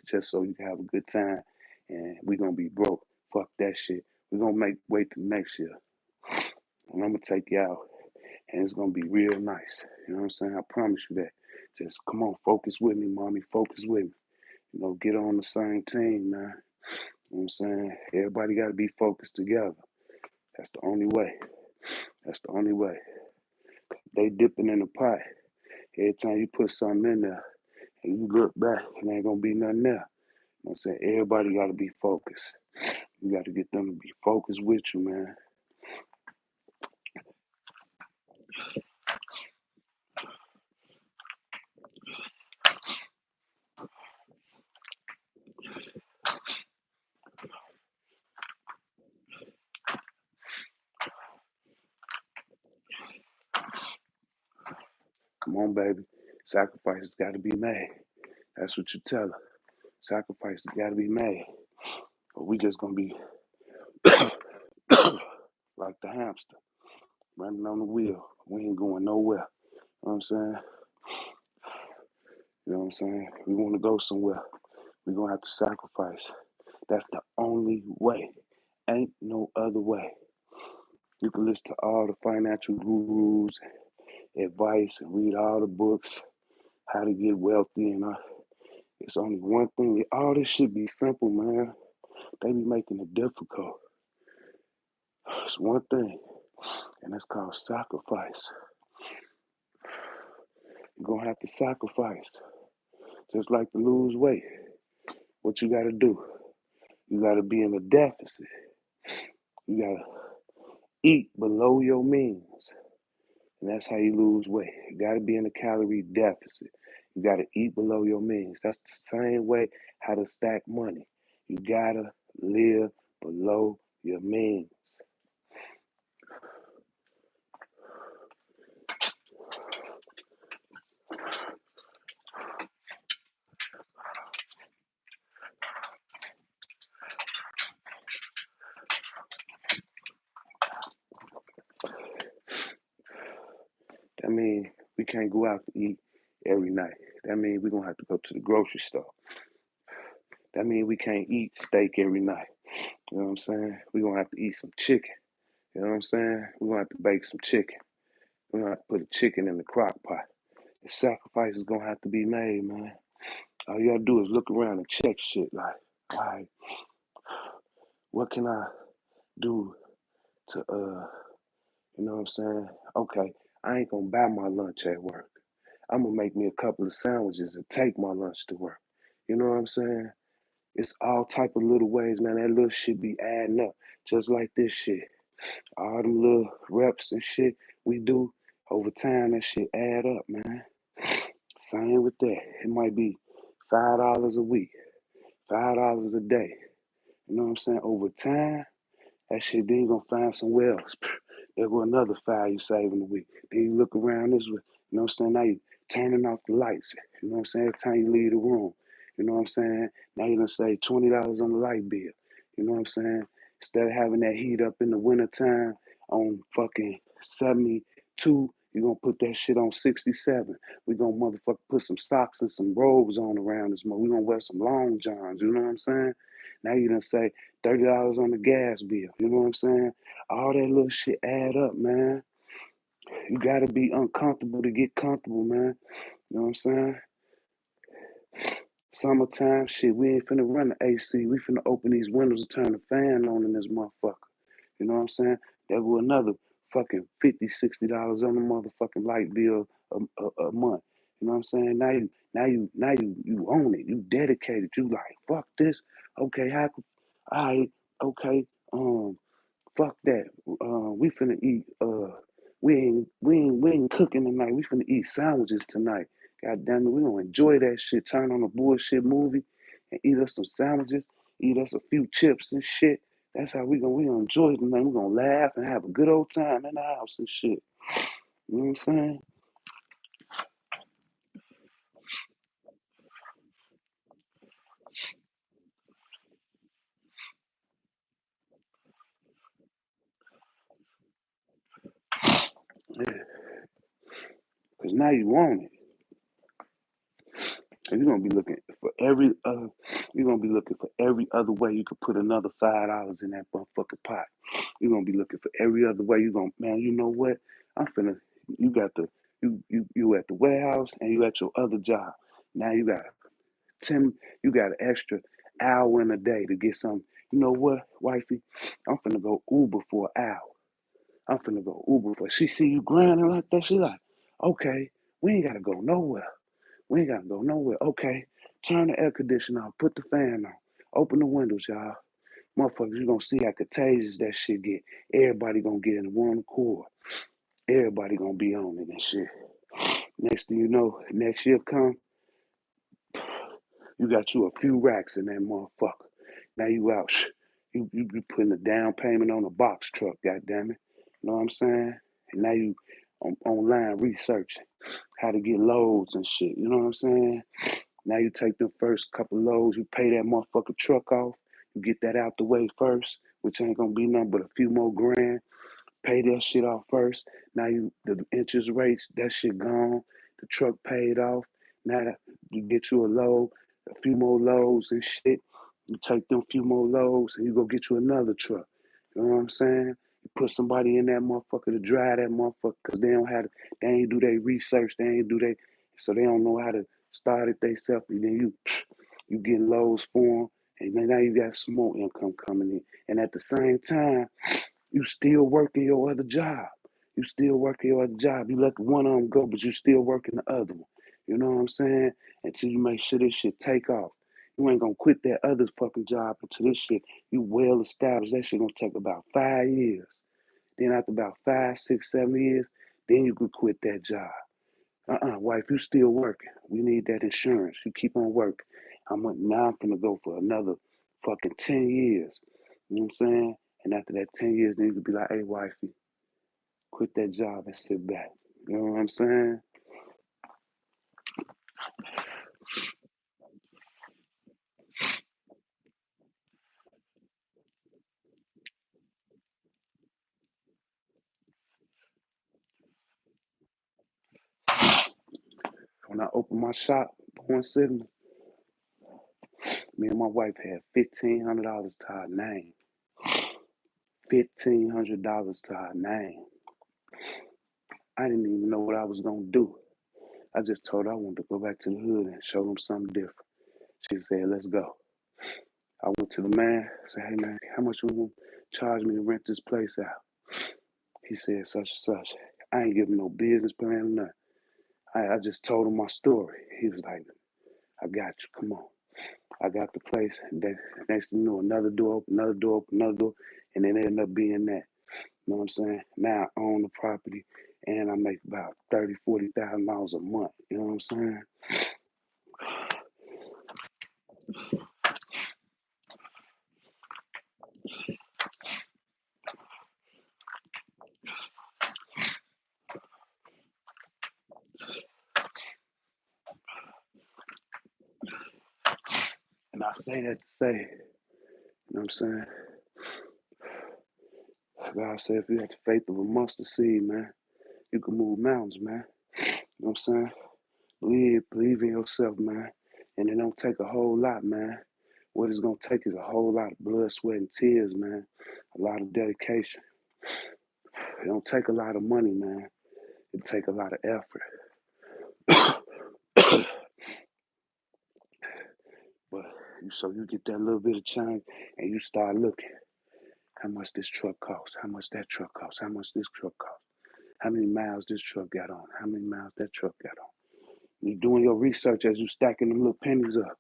just so you can have a good time and we gonna be broke. Fuck that shit. We gonna wait till next year. And I'm gonna take you out and it's gonna be real nice. You know what I'm saying? I promise you that. Just come on, focus with me, mommy. Focus with me. You know, get on the same team, man. You know what I'm saying? Everybody gotta be focused together. That's the only way. That's the only way. They dipping in the pot. Every time you put something in there and you look back, it ain't gonna be nothing there. You know what I'm saying? Everybody gotta be focused. You gotta get them to be focused with you, man. Come on, baby. Sacrifices gotta be made. That's what you tell her. Sacrifices gotta be made. Or we just gonna be like the hamster, running on the wheel. We ain't going nowhere. You know what I'm saying? You know what I'm saying? We wanna go somewhere. We're gonna have to sacrifice. That's the only way. Ain't no other way. You can listen to all the financial gurus, advice, and read all the books, how to get wealthy, and it's only one thing. All this should be simple, man. They be making it difficult. It's one thing, and it's called sacrifice. You're gonna have to sacrifice, just like to lose weight. What you gotta do? You gotta be in a deficit. You gotta eat below your means. And that's how you lose weight. You got to be in a calorie deficit. You got to eat below your means. That's the same way how to stack money. You got to live below your means. That means we can't go out to eat every night. That means we're going to have to go to the grocery store. That means we can't eat steak every night. You know what I'm saying? We're going to have to eat some chicken. You know what I'm saying? We're going to have to bake some chicken. We're going to have to put a chicken in the crock pot. The sacrifice is going to have to be made, man. All you gotta do is look around and check shit like, what can I do to, you know what I'm saying? Okay, I ain't gonna buy my lunch at work. I'm gonna make me a couple of sandwiches and take my lunch to work. You know what I'm saying? It's all type of little ways, man. That little shit be adding up, just like this shit. All them little reps and shit we do over time, that shit add up, man. Same with that. It might be $5 a week, $5 a day. You know what I'm saying? Over time, that shit, then you gonna find somewhere else. There go another five you save in a week. Then you look around this way. You know what I'm saying? Now you turning off the lights. You know what I'm saying? Every time you leave the room. You know what I'm saying? Now you're gonna save $20 on the light bill. You know what I'm saying? Instead of having that heat up in the wintertime on fucking 72, you're gonna put that shit on 67. We're gonna motherfucker put some socks and some robes on around this month. We're gonna wear some long johns, you know what I'm saying? Now you done say $30 on the gas bill. You know what I'm saying? All that little shit add up, man. You gotta be uncomfortable to get comfortable, man. You know what I'm saying? Summertime, shit, we ain't finna run the AC. We finna open these windows and turn the fan on in this motherfucker. You know what I'm saying? That was another fucking $50, $60 on the motherfucking light bill a month. You know what I'm saying? Now you own it. You dedicated. You like, fuck this. Okay, all right, okay, fuck that. We finna eat. We ain't cooking tonight. We finna eat sandwiches tonight. God damn it, we gonna enjoy that shit. Turn on a bullshit movie and eat us some sandwiches. Eat us a few chips and shit. That's how we gonna enjoy it tonight. We gonna laugh and have a good old time in the house and shit. You know what I'm saying? Yeah. Cause now you want it. And you're gonna be looking for every other way you could put another $5 in that motherfucking pot. You're gonna be looking for every other way. You're gonna, man, you know what? I'm finna you got the you at the warehouse and you at your other job. Now you got 10 you got an extra hour in a day to get some. You know what, wifey? I'm finna go Uber for an hour. I'm finna go Uber for she see you grinding like that, she like, okay, we ain't gotta go nowhere. We ain't gotta go nowhere. Okay, turn the air conditioner on, put the fan on, open the windows, y'all. Motherfuckers, you gonna see how contagious that shit get. Everybody gonna get in one accord. Everybody gonna be on it and shit. Next thing you know, next year come, you got you a few racks in that motherfucker. Now you out. You putting a down payment on a box truck, goddamn it. You know what I'm saying? And now you online researching how to get loads and shit. You know what I'm saying? Now you take the first couple loads, you pay that motherfucker truck off, you get that out the way first, which ain't gonna be nothing but a few more grand. Pay that shit off first. Now the interest rates, that shit gone. The truck paid off. Now you get you a load, a few more loads and shit. You take them few more loads and you go get you another truck. You know what I'm saying? You put somebody in that motherfucker to drive that motherfucker because they ain't do their research, they ain't do they, so they don't know how to start it themselves. And then you get loads for them, and then now you got some more income coming in. And at the same time, you still working your other job. You still working your other job. You let one of them go, but you still working the other one. You know what I'm saying? Until you make sure this shit take off. You ain't gonna quit that other fucking job until this shit you well established. That shit gonna take about 5 years. Then after about 5, 6, 7 years, then you could quit that job. Wife, you still working. We need that insurance. You keep on working. Now I'm gonna go for another fucking 10 years. You know what I'm saying? And after that 10 years, then you could be like, hey, wifey, quit that job and sit back. You know what I'm saying? When I opened my shop, Point City, me and my wife had $1,500 to our name. $1,500 to our name. I didn't even know what I was gonna do. I just told her I wanted to go back to the hood and show them something different. She said, let's go. I went to the man, said, hey man, how much you gonna charge me to rent this place out? He said such and such. I ain't giving no business plan or nothing. I just told him my story. He was like, I got you, come on. I got the place, and then next thing you know, another door open, another door open, another door, and then it ended up being that. You know what I'm saying? Now I own the property and I make about $30,000, $40,000 a month. You know what I'm saying? I say that to say, you know what I'm saying? God said if you have the faith of a mustard seed, man, you can move mountains, man. You know what I'm saying? Believe in yourself, man. And it don't take a whole lot, man. What it's gonna take is a whole lot of blood, sweat, and tears, man. A lot of dedication. It don't take a lot of money, man. It take a lot of effort. But so you get that little bit of change and you start looking. How much this truck costs? How much that truck costs? How much this truck costs? How many miles this truck got on? How many miles that truck got on? You doing your research as you stacking them little pennies up.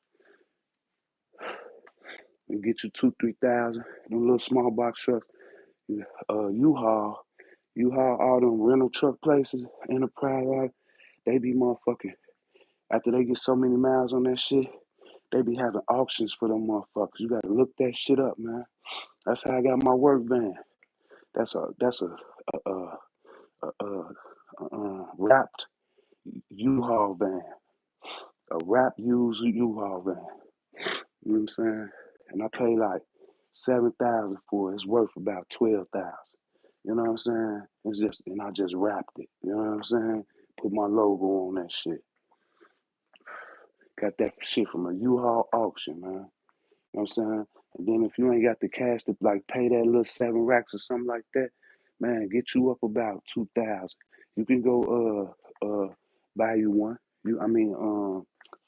You get you 2,000, 3,000. Them little small box trucks. U-Haul, all them rental truck places, Enterprise, they be motherfucking. After they get so many miles on that shit, they be having auctions for them motherfuckers. You gotta look that shit up, man. That's how I got my work van. That's a wrapped U-Haul van, a wrapped used U-Haul van. You know what I'm saying? And I pay like 7,000 for it. It's worth about 12,000. You know what I'm saying? It's just, and I just wrapped it. You know what I'm saying? Put my logo on that shit. Got that shit from a U-Haul auction, man. You know what I'm saying? And then if you ain't got the cash to like pay that little 7 racks or something like that, man, get you up about 2,000. You can go buy you one.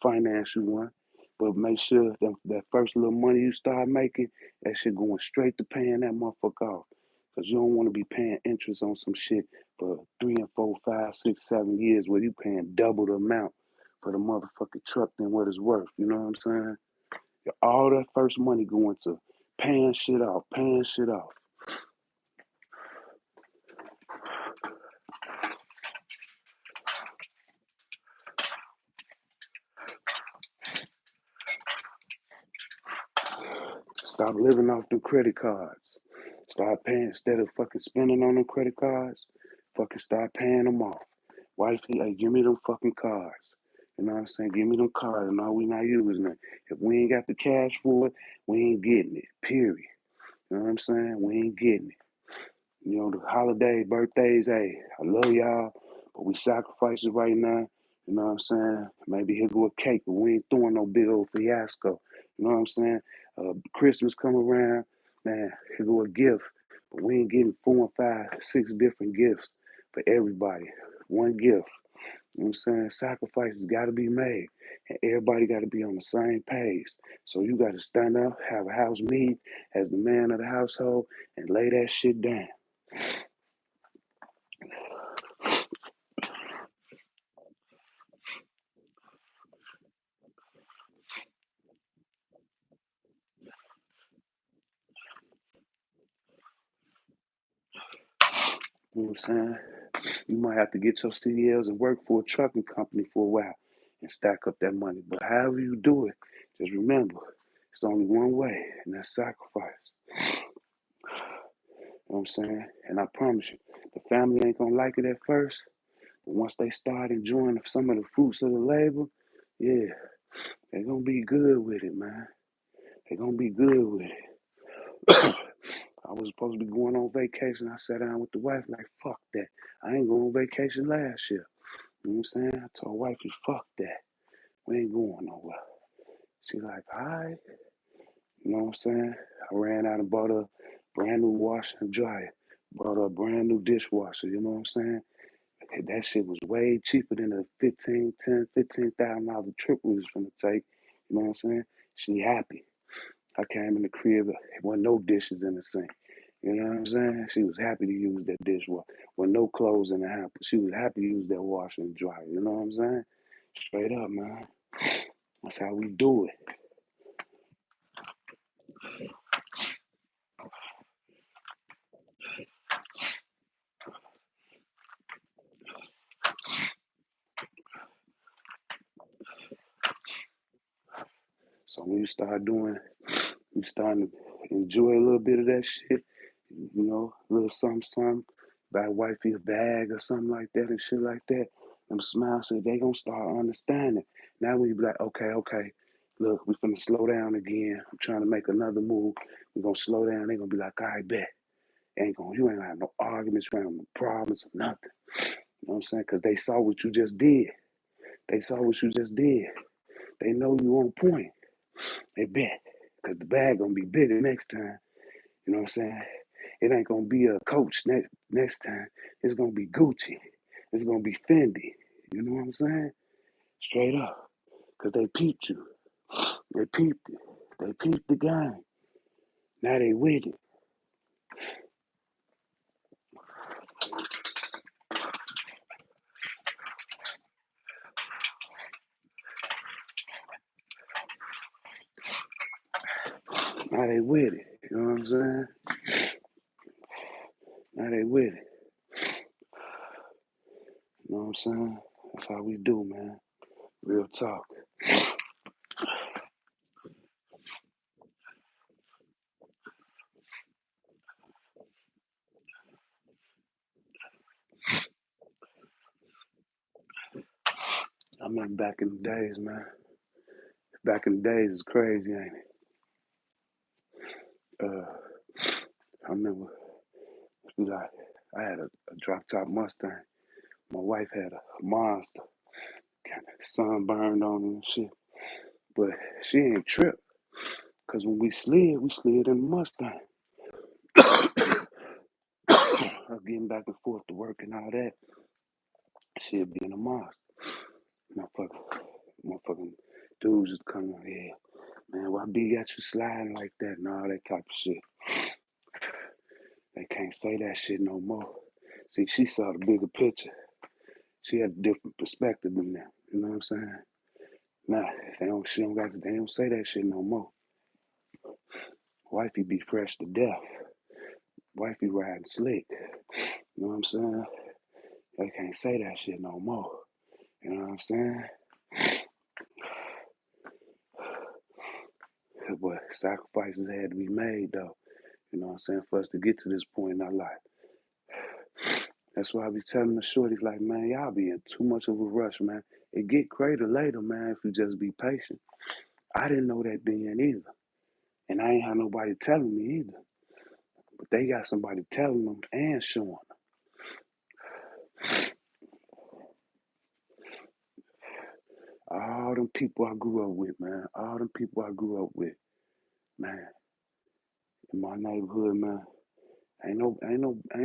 Finance you one. But make sure that first little money you start making, that shit going straight to paying that motherfucker off. Cause you don't want to be paying interest on some shit for 3 and 4, 5, 6, 7 years where you paying double the amount for the motherfucking truck than what it's worth. You know what I'm saying? All that first money going to paying shit off, paying shit off. Stop living off the credit cards. Start paying instead of fucking spending on them credit cards. Fucking start paying them off. Wifey, hey, give me them fucking cards. You know what I'm saying? Give me them cards and all we not using it. If we ain't got the cash for it, we ain't getting it. Period. You know what I'm saying? We ain't getting it. You know, the holiday, birthdays, hey, I love y'all, but we sacrificing right now. You know what I'm saying? Maybe here go a cake, but we ain't throwing no big old fiasco. You know what I'm saying? Christmas come around, man, here go a gift, but we ain't getting 4 and 5, 6 different gifts for everybody. One gift. You know what I'm saying? Sacrifices got to be made, and everybody got to be on the same page. So you got to stand up, have a house meeting as the man of the household, and lay that shit down. You know what I'm saying? You might have to get your CDLs and work for a trucking company for a while and stack up that money. But however you do it, just remember, it's only one way, and that's sacrifice. You know what I'm saying? And I promise you, the family ain't gonna like it at first, but once they start enjoying some of the fruits of the labor, yeah, they're gonna be good with it, man. They're gonna be good with it. I was supposed to be going on vacation. I sat down with the wife like, fuck that. I ain't going on vacation last year. You know what I'm saying? I told wifey, fuck that. We ain't going nowhere. She like, all right. You know what I'm saying? I ran out and bought a brand new washer and dryer. Bought a brand new dishwasher. You know what I'm saying? That shit was way cheaper than the $15,000 trip we was finna take. You know what I'm saying? She happy. I came in the crib, there wasn't no dishes in the sink. You know what I'm saying? She was happy to use that dishwasher. With no clothes in the house. She was happy to use that washer and dryer. You know what I'm saying? Straight up, man. That's how we do it. So when you start doing, you starting to enjoy a little bit of that shit, you know, a little something, something, buy wifey a bag or something like that and shit like that. Them smiles, so they gonna start understanding. Now when you be like, okay, look, we finna slow down again. I'm trying to make another move. We're gonna slow down. They're gonna be like, all right, bet. You ain't gonna have no arguments, you ain't gonna have no problems or nothing. You know what I'm saying? Because they saw what you just did. They saw what you just did. They know you on point. They bet. Because the bag gonna be bigger next time. You know what I'm saying? It ain't gonna be a coach next time. It's gonna be Gucci. It's gonna be Fendi. You know what I'm saying? Straight up. Because they peeped you. They peeped it. They peeped the game. Now they with it. Now they with it. You know what I'm saying? Now they with it. You know what I'm saying? That's how we do, man. Real talk. I remember back in the days, man. Back in the days, it's crazy, ain't it? I remember, like, I had a drop top Mustang. My wife had a monster, kind of sunburned on and shit. But she ain't tripped, because when we slid in the Mustang. Her getting back and forth to work and all that, she'd be in a monster. Motherfucking dudes just come on here. Man, why B got you sliding like that and all that type of shit? They can't say that shit no more. See, she saw the bigger picture. She had a different perspective than them. You know what I'm saying? Nah, they don't say that shit no more. Wifey be fresh to death. Wifey riding slick. You know what I'm saying? They can't say that shit no more. You know what I'm saying? But sacrifices had to be made though. You know what I'm saying? For us to get to this point in our life. That's why I be telling the shorties, like, man, y'all be in too much of a rush, man. It get greater later, man, if you just be patient. I didn't know that then either. And I ain't had nobody telling me either. But they got somebody telling them and showing them. All them people I grew up with, man. All them people I grew up with, man. In my neighborhood, man. Ain't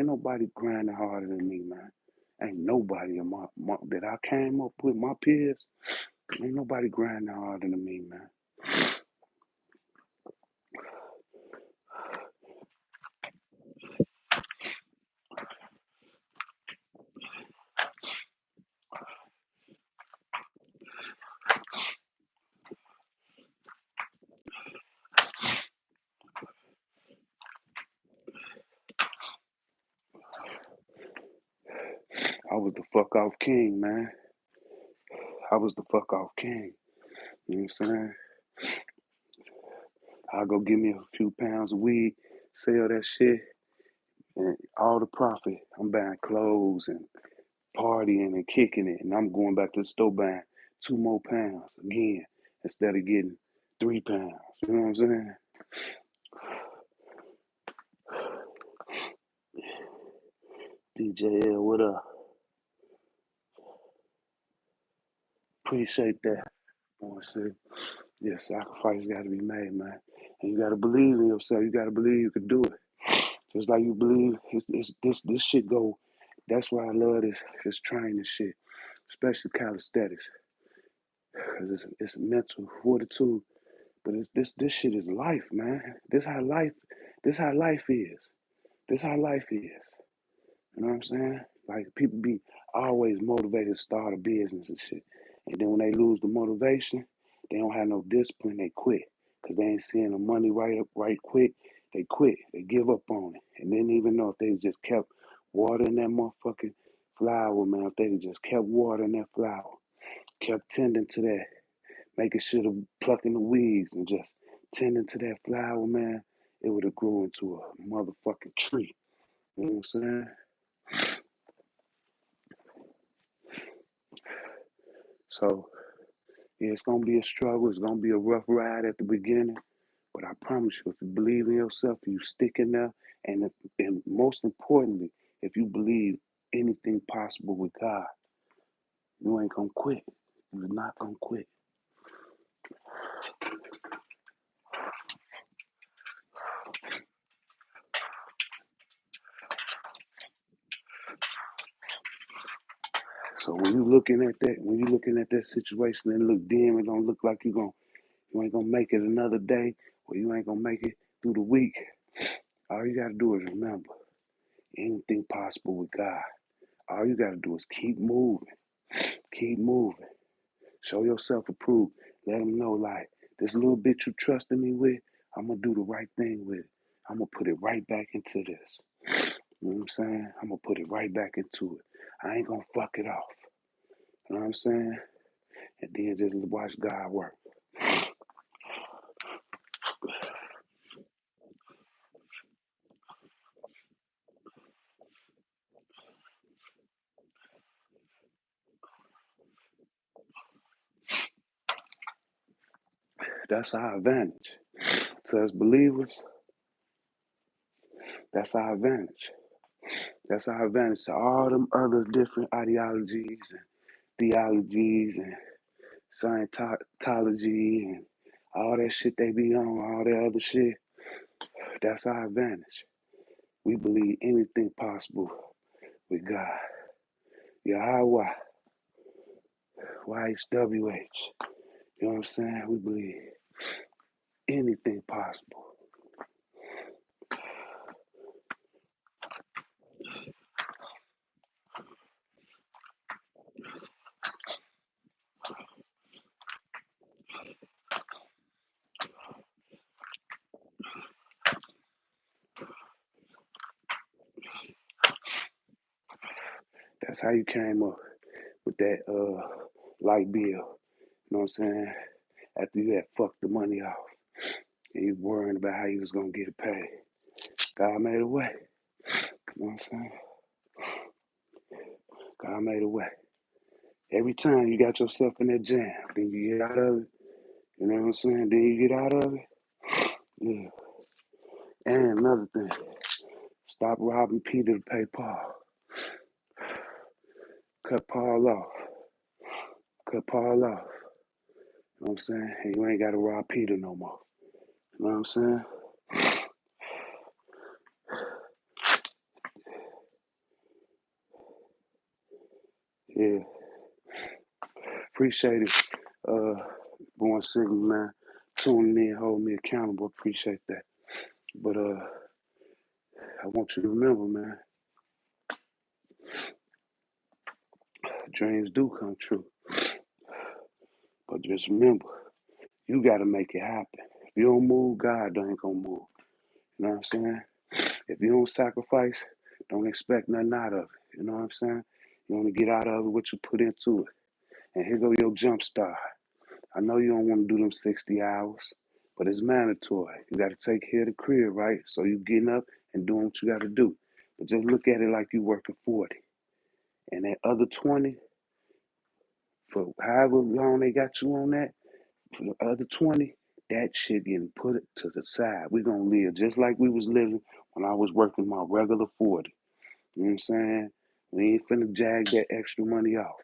nobody grinding harder than me, man. Ain't nobody in that I came up with, my peers. Ain't nobody grinding harder than me, man. I was the fuck off king, man. I was the fuck off king. You know what I'm saying? I'll go give me a few pounds of weed, sell that shit, and all the profit, I'm buying clothes and partying and kicking it. And I'm going back to the store buying 2 more pounds again instead of getting 3 pounds. You know what I'm saying? DJL, what up? Appreciate that. I want to say, yeah, sacrifice got to be made, man. And you got to believe in yourself. You got to believe you can do it. Just like you believe this shit go. That's why I love this training shit, especially calisthenics, because it's mental fortitude. But this shit is life, man. This how life is. This how life is. You know what I'm saying? Like people be always motivated to start a business and shit, and then when they lose the motivation, they don't have no discipline. They quit because they ain't seeing the money right quick. They quit. They give up on it, and then even though if they just kept watering that motherfucking flower, man, if they just kept watering that flower, kept tending to that, making sure to plucking the weeds and just tending to that flower, man, it would have grew into a motherfucking tree. You know what I'm saying? So Yeah, it's gonna be a struggle. It's gonna be a rough ride at the beginning. But I promise you, if you believe in yourself, you stick in there, and most importantly, if you believe anything possible with God, you ain't gonna quit. You're not gonna quit. So when you looking at that situation and look dim, it don't look like you ain't gonna make it another day, or you ain't gonna make it through the week. All you gotta do is remember, anything possible with God. All you gotta do is keep moving. Show yourself approved. Let them know, like, this little bit you trusting me with, I'm gonna do the right thing with it. I'm gonna put it right back into this. You know what I'm saying? I'm gonna put it right back into it. I ain't gonna fuck it off. You know what I'm saying? And then just watch God work. That's our advantage. To us believers, that's our advantage. That's our advantage to all them other different ideologies and theologies and Scientology and all that shit they be on, all that other shit. That's our advantage. We believe anything possible with God. Yahweh, YHWH. You know what I'm saying? We believe anything possible. That's how you came up with that light bill. You know what I'm saying? After you had fucked the money off and you worrying about how you was gonna get it paid. God made a way. You know what I'm saying? God made a way. Every time you got yourself in that jam, then you get out of it. You know what I'm saying? Then you get out of it. Yeah. And another thing, stop robbing Peter to pay Paul. Cut Paul off. Cut Paul off. You know what I'm saying? And you ain't got to rob Peter no more. You know what I'm saying? Yeah. Appreciate it. Born Signal, man. Tuning in, holding me accountable. Appreciate that. But I want you to remember, man, dreams do come true. But just remember, you got to make it happen. If you don't move, God ain't going to move. You know what I'm saying? If you don't sacrifice, don't expect nothing out of it. You know what I'm saying? You only get out of it what you put into it. And here go your jump start. I know you don't want to do them 60 hours, but it's mandatory. You got to take care of the crib, right? So you getting up and doing what you got to do. But just look at it like you working 40. And that other 20, for however long they got you on that, for the other 20, that shit getting put to the side. We're going to live just like we was living when I was working my regular 40. You know what I'm saying? We ain't finna jag that extra money off.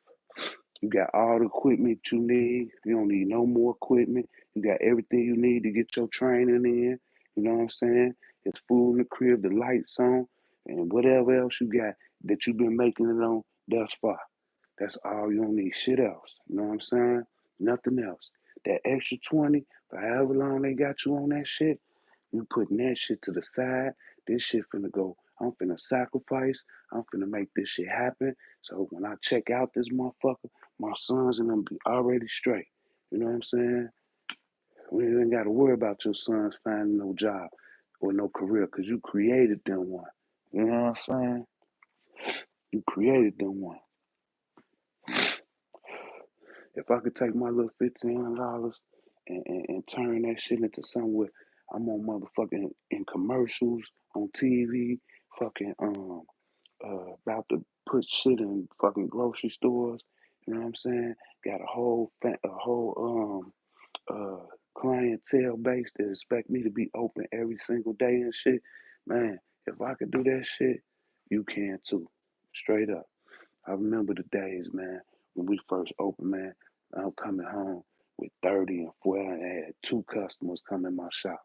You got all the equipment you need. You don't need no more equipment. You got everything you need to get your training in. You know what I'm saying? It's food in the crib, the lights on, and whatever else you got that you've been making it on thus far. That's all you don't need. Shit else. You know what I'm saying? Nothing else. That extra 20, for however long they got you on that shit, you putting that shit to the side. This shit finna go. I'm finna sacrifice. I'm finna make this shit happen. So when I check out this motherfucker, my sons and them be already straight. You know what I'm saying? We ain't gotta worry about your sons finding no job or no career because you created them one. You know what I'm saying? You created them one. If I could take my little $1,500 and turn that shit into somewhere I'm on motherfucking in commercials on TV, fucking about to put shit in fucking grocery stores, You know what I'm saying? Got a whole clientele base that expect me to be open every single day and shit. Man, if I could do that shit, you can too. Straight up. I remember the days, man, when we first opened, man. I'm coming home with 30 and 40. I had two customers come in my shop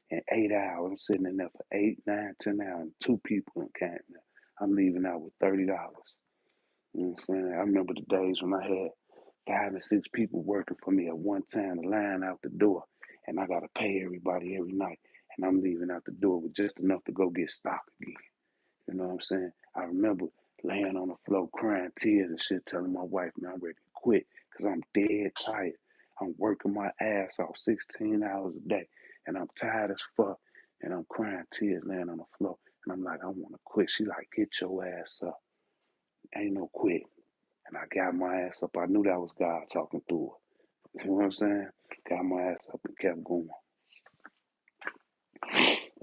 in 8 hours. I'm sitting in there for 8, 9, 10 hours, and two people came in. I'm leaving out with $30. You know what I'm saying? I remember the days when I had 5 and 6 people working for me at one time, the line out the door, and I gotta pay everybody every night, and I'm leaving out the door with just enough to go get stock again. You know what I'm saying? I remember laying on the floor crying tears and shit, telling my wife, man, I'm ready to quit because I'm dead tired. I'm working my ass off 16 hours a day, and I'm tired as fuck, and I'm crying tears laying on the floor, and I'm like, I want to quit. She like, get your ass up. Ain't no quit. And I got my ass up. I knew that was God talking through her. You know what I'm saying? Got my ass up and kept going.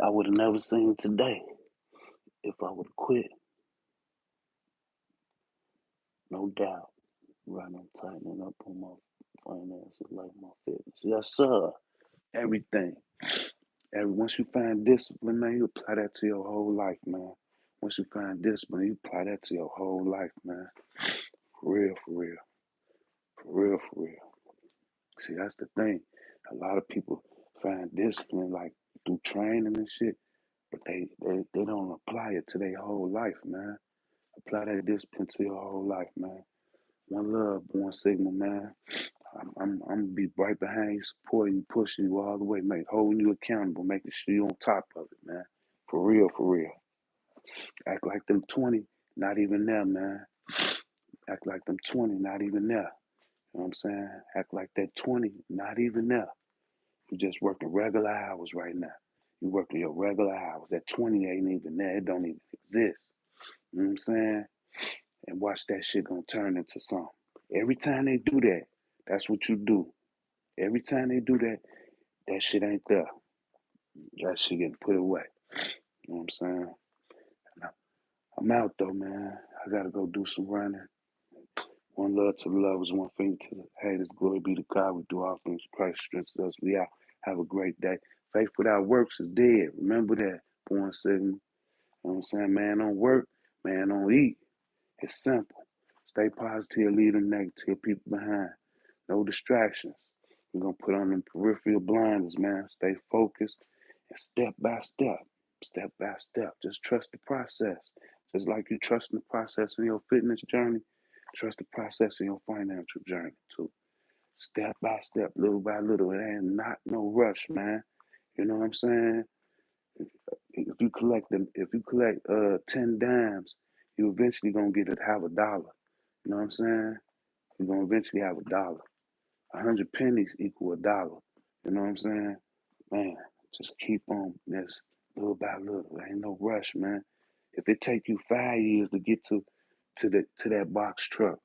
I would have never seen today if I would have quit. No doubt. Right, I'm tightening up on my finances, like my fitness. Yes, sir. Everything. Once you find discipline, man, you apply that to your whole life, man. Once you find discipline, you apply that to your whole life, man. For real, for real. For real, for real. See, that's the thing. A lot of people find discipline like through training and shit, but they don't apply it to their whole life, man. Apply that discipline to your whole life, man. One love, Born Signal, man. I'm gonna be right behind you, supporting you, pushing you all the way, holding you accountable, making sure you're on top of it, man. For real, for real. Act like them 20, not even there, man. Act like them 20, not even there. You know what I'm saying? Act like that 20, not even there. You just working regular hours right now. You working your regular hours. That 20 ain't even there. It don't even exist. You know what I'm saying? And watch that shit gonna turn into something. Every time they do that, that's what you do. Every time they do that, that shit ain't there. That shit getting put away. You know what I'm saying? I'm out though, man. I gotta go do some running. One love to the lovers, one finger to the haters. Glory be to God. We do all things. Christ strengthens us. We out. Have a great day. Faith without works is dead. Remember that. Born Signal. You know what I'm saying? Man don't work. Man don't eat. It's simple. Stay positive. Leave them negative people behind. No distractions. We're gonna put on them peripheral blinders, man. Stay focused and step by step. Just trust the process. Just like you trust the process in your fitness journey, trust the process in your financial journey too. Step by step, little by little. It ain't not no rush, man. You know what I'm saying? If you collect 10 dimes, you eventually gonna have a dollar. You know what I'm saying? You're gonna eventually have a dollar. 100 pennies equal a dollar. You know what I'm saying? Man, just keep on this little by little. There ain't no rush, man. If it take you 5 years to get to that box truck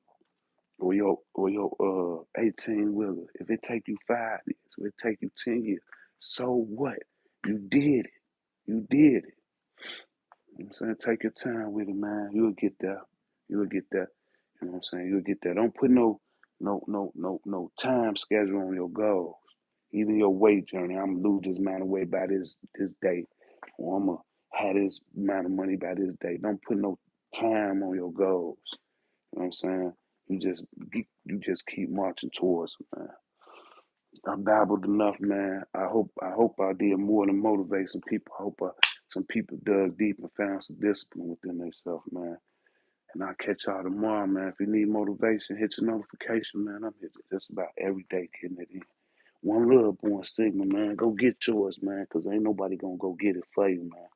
or your 18 wheeler, if it take you 5 years, if it take you 10 years, so what? You did it. You did it. You know what I'm saying? Take your time with it, man. You'll get there. You'll get there. You know what I'm saying? You'll get there. Don't put no time schedule on your goals. Even your weight journey. I'm gonna lose this amount of weight by this date. Or I'm gonna have this amount of money by this date. Don't put no time on your goals. You know what I'm saying? You just keep marching towards it, man. I babbled enough, man. I hope I did more than motivate some people. I hope some people dug deep and found some discipline within themselves, man. And I'll catch y'all tomorrow, man. If you need motivation, hit your notification, man. I'm here just about every day getting it in. One love, Born Signal, man. Go get yours, man, because ain't nobody going to go get it for you, man.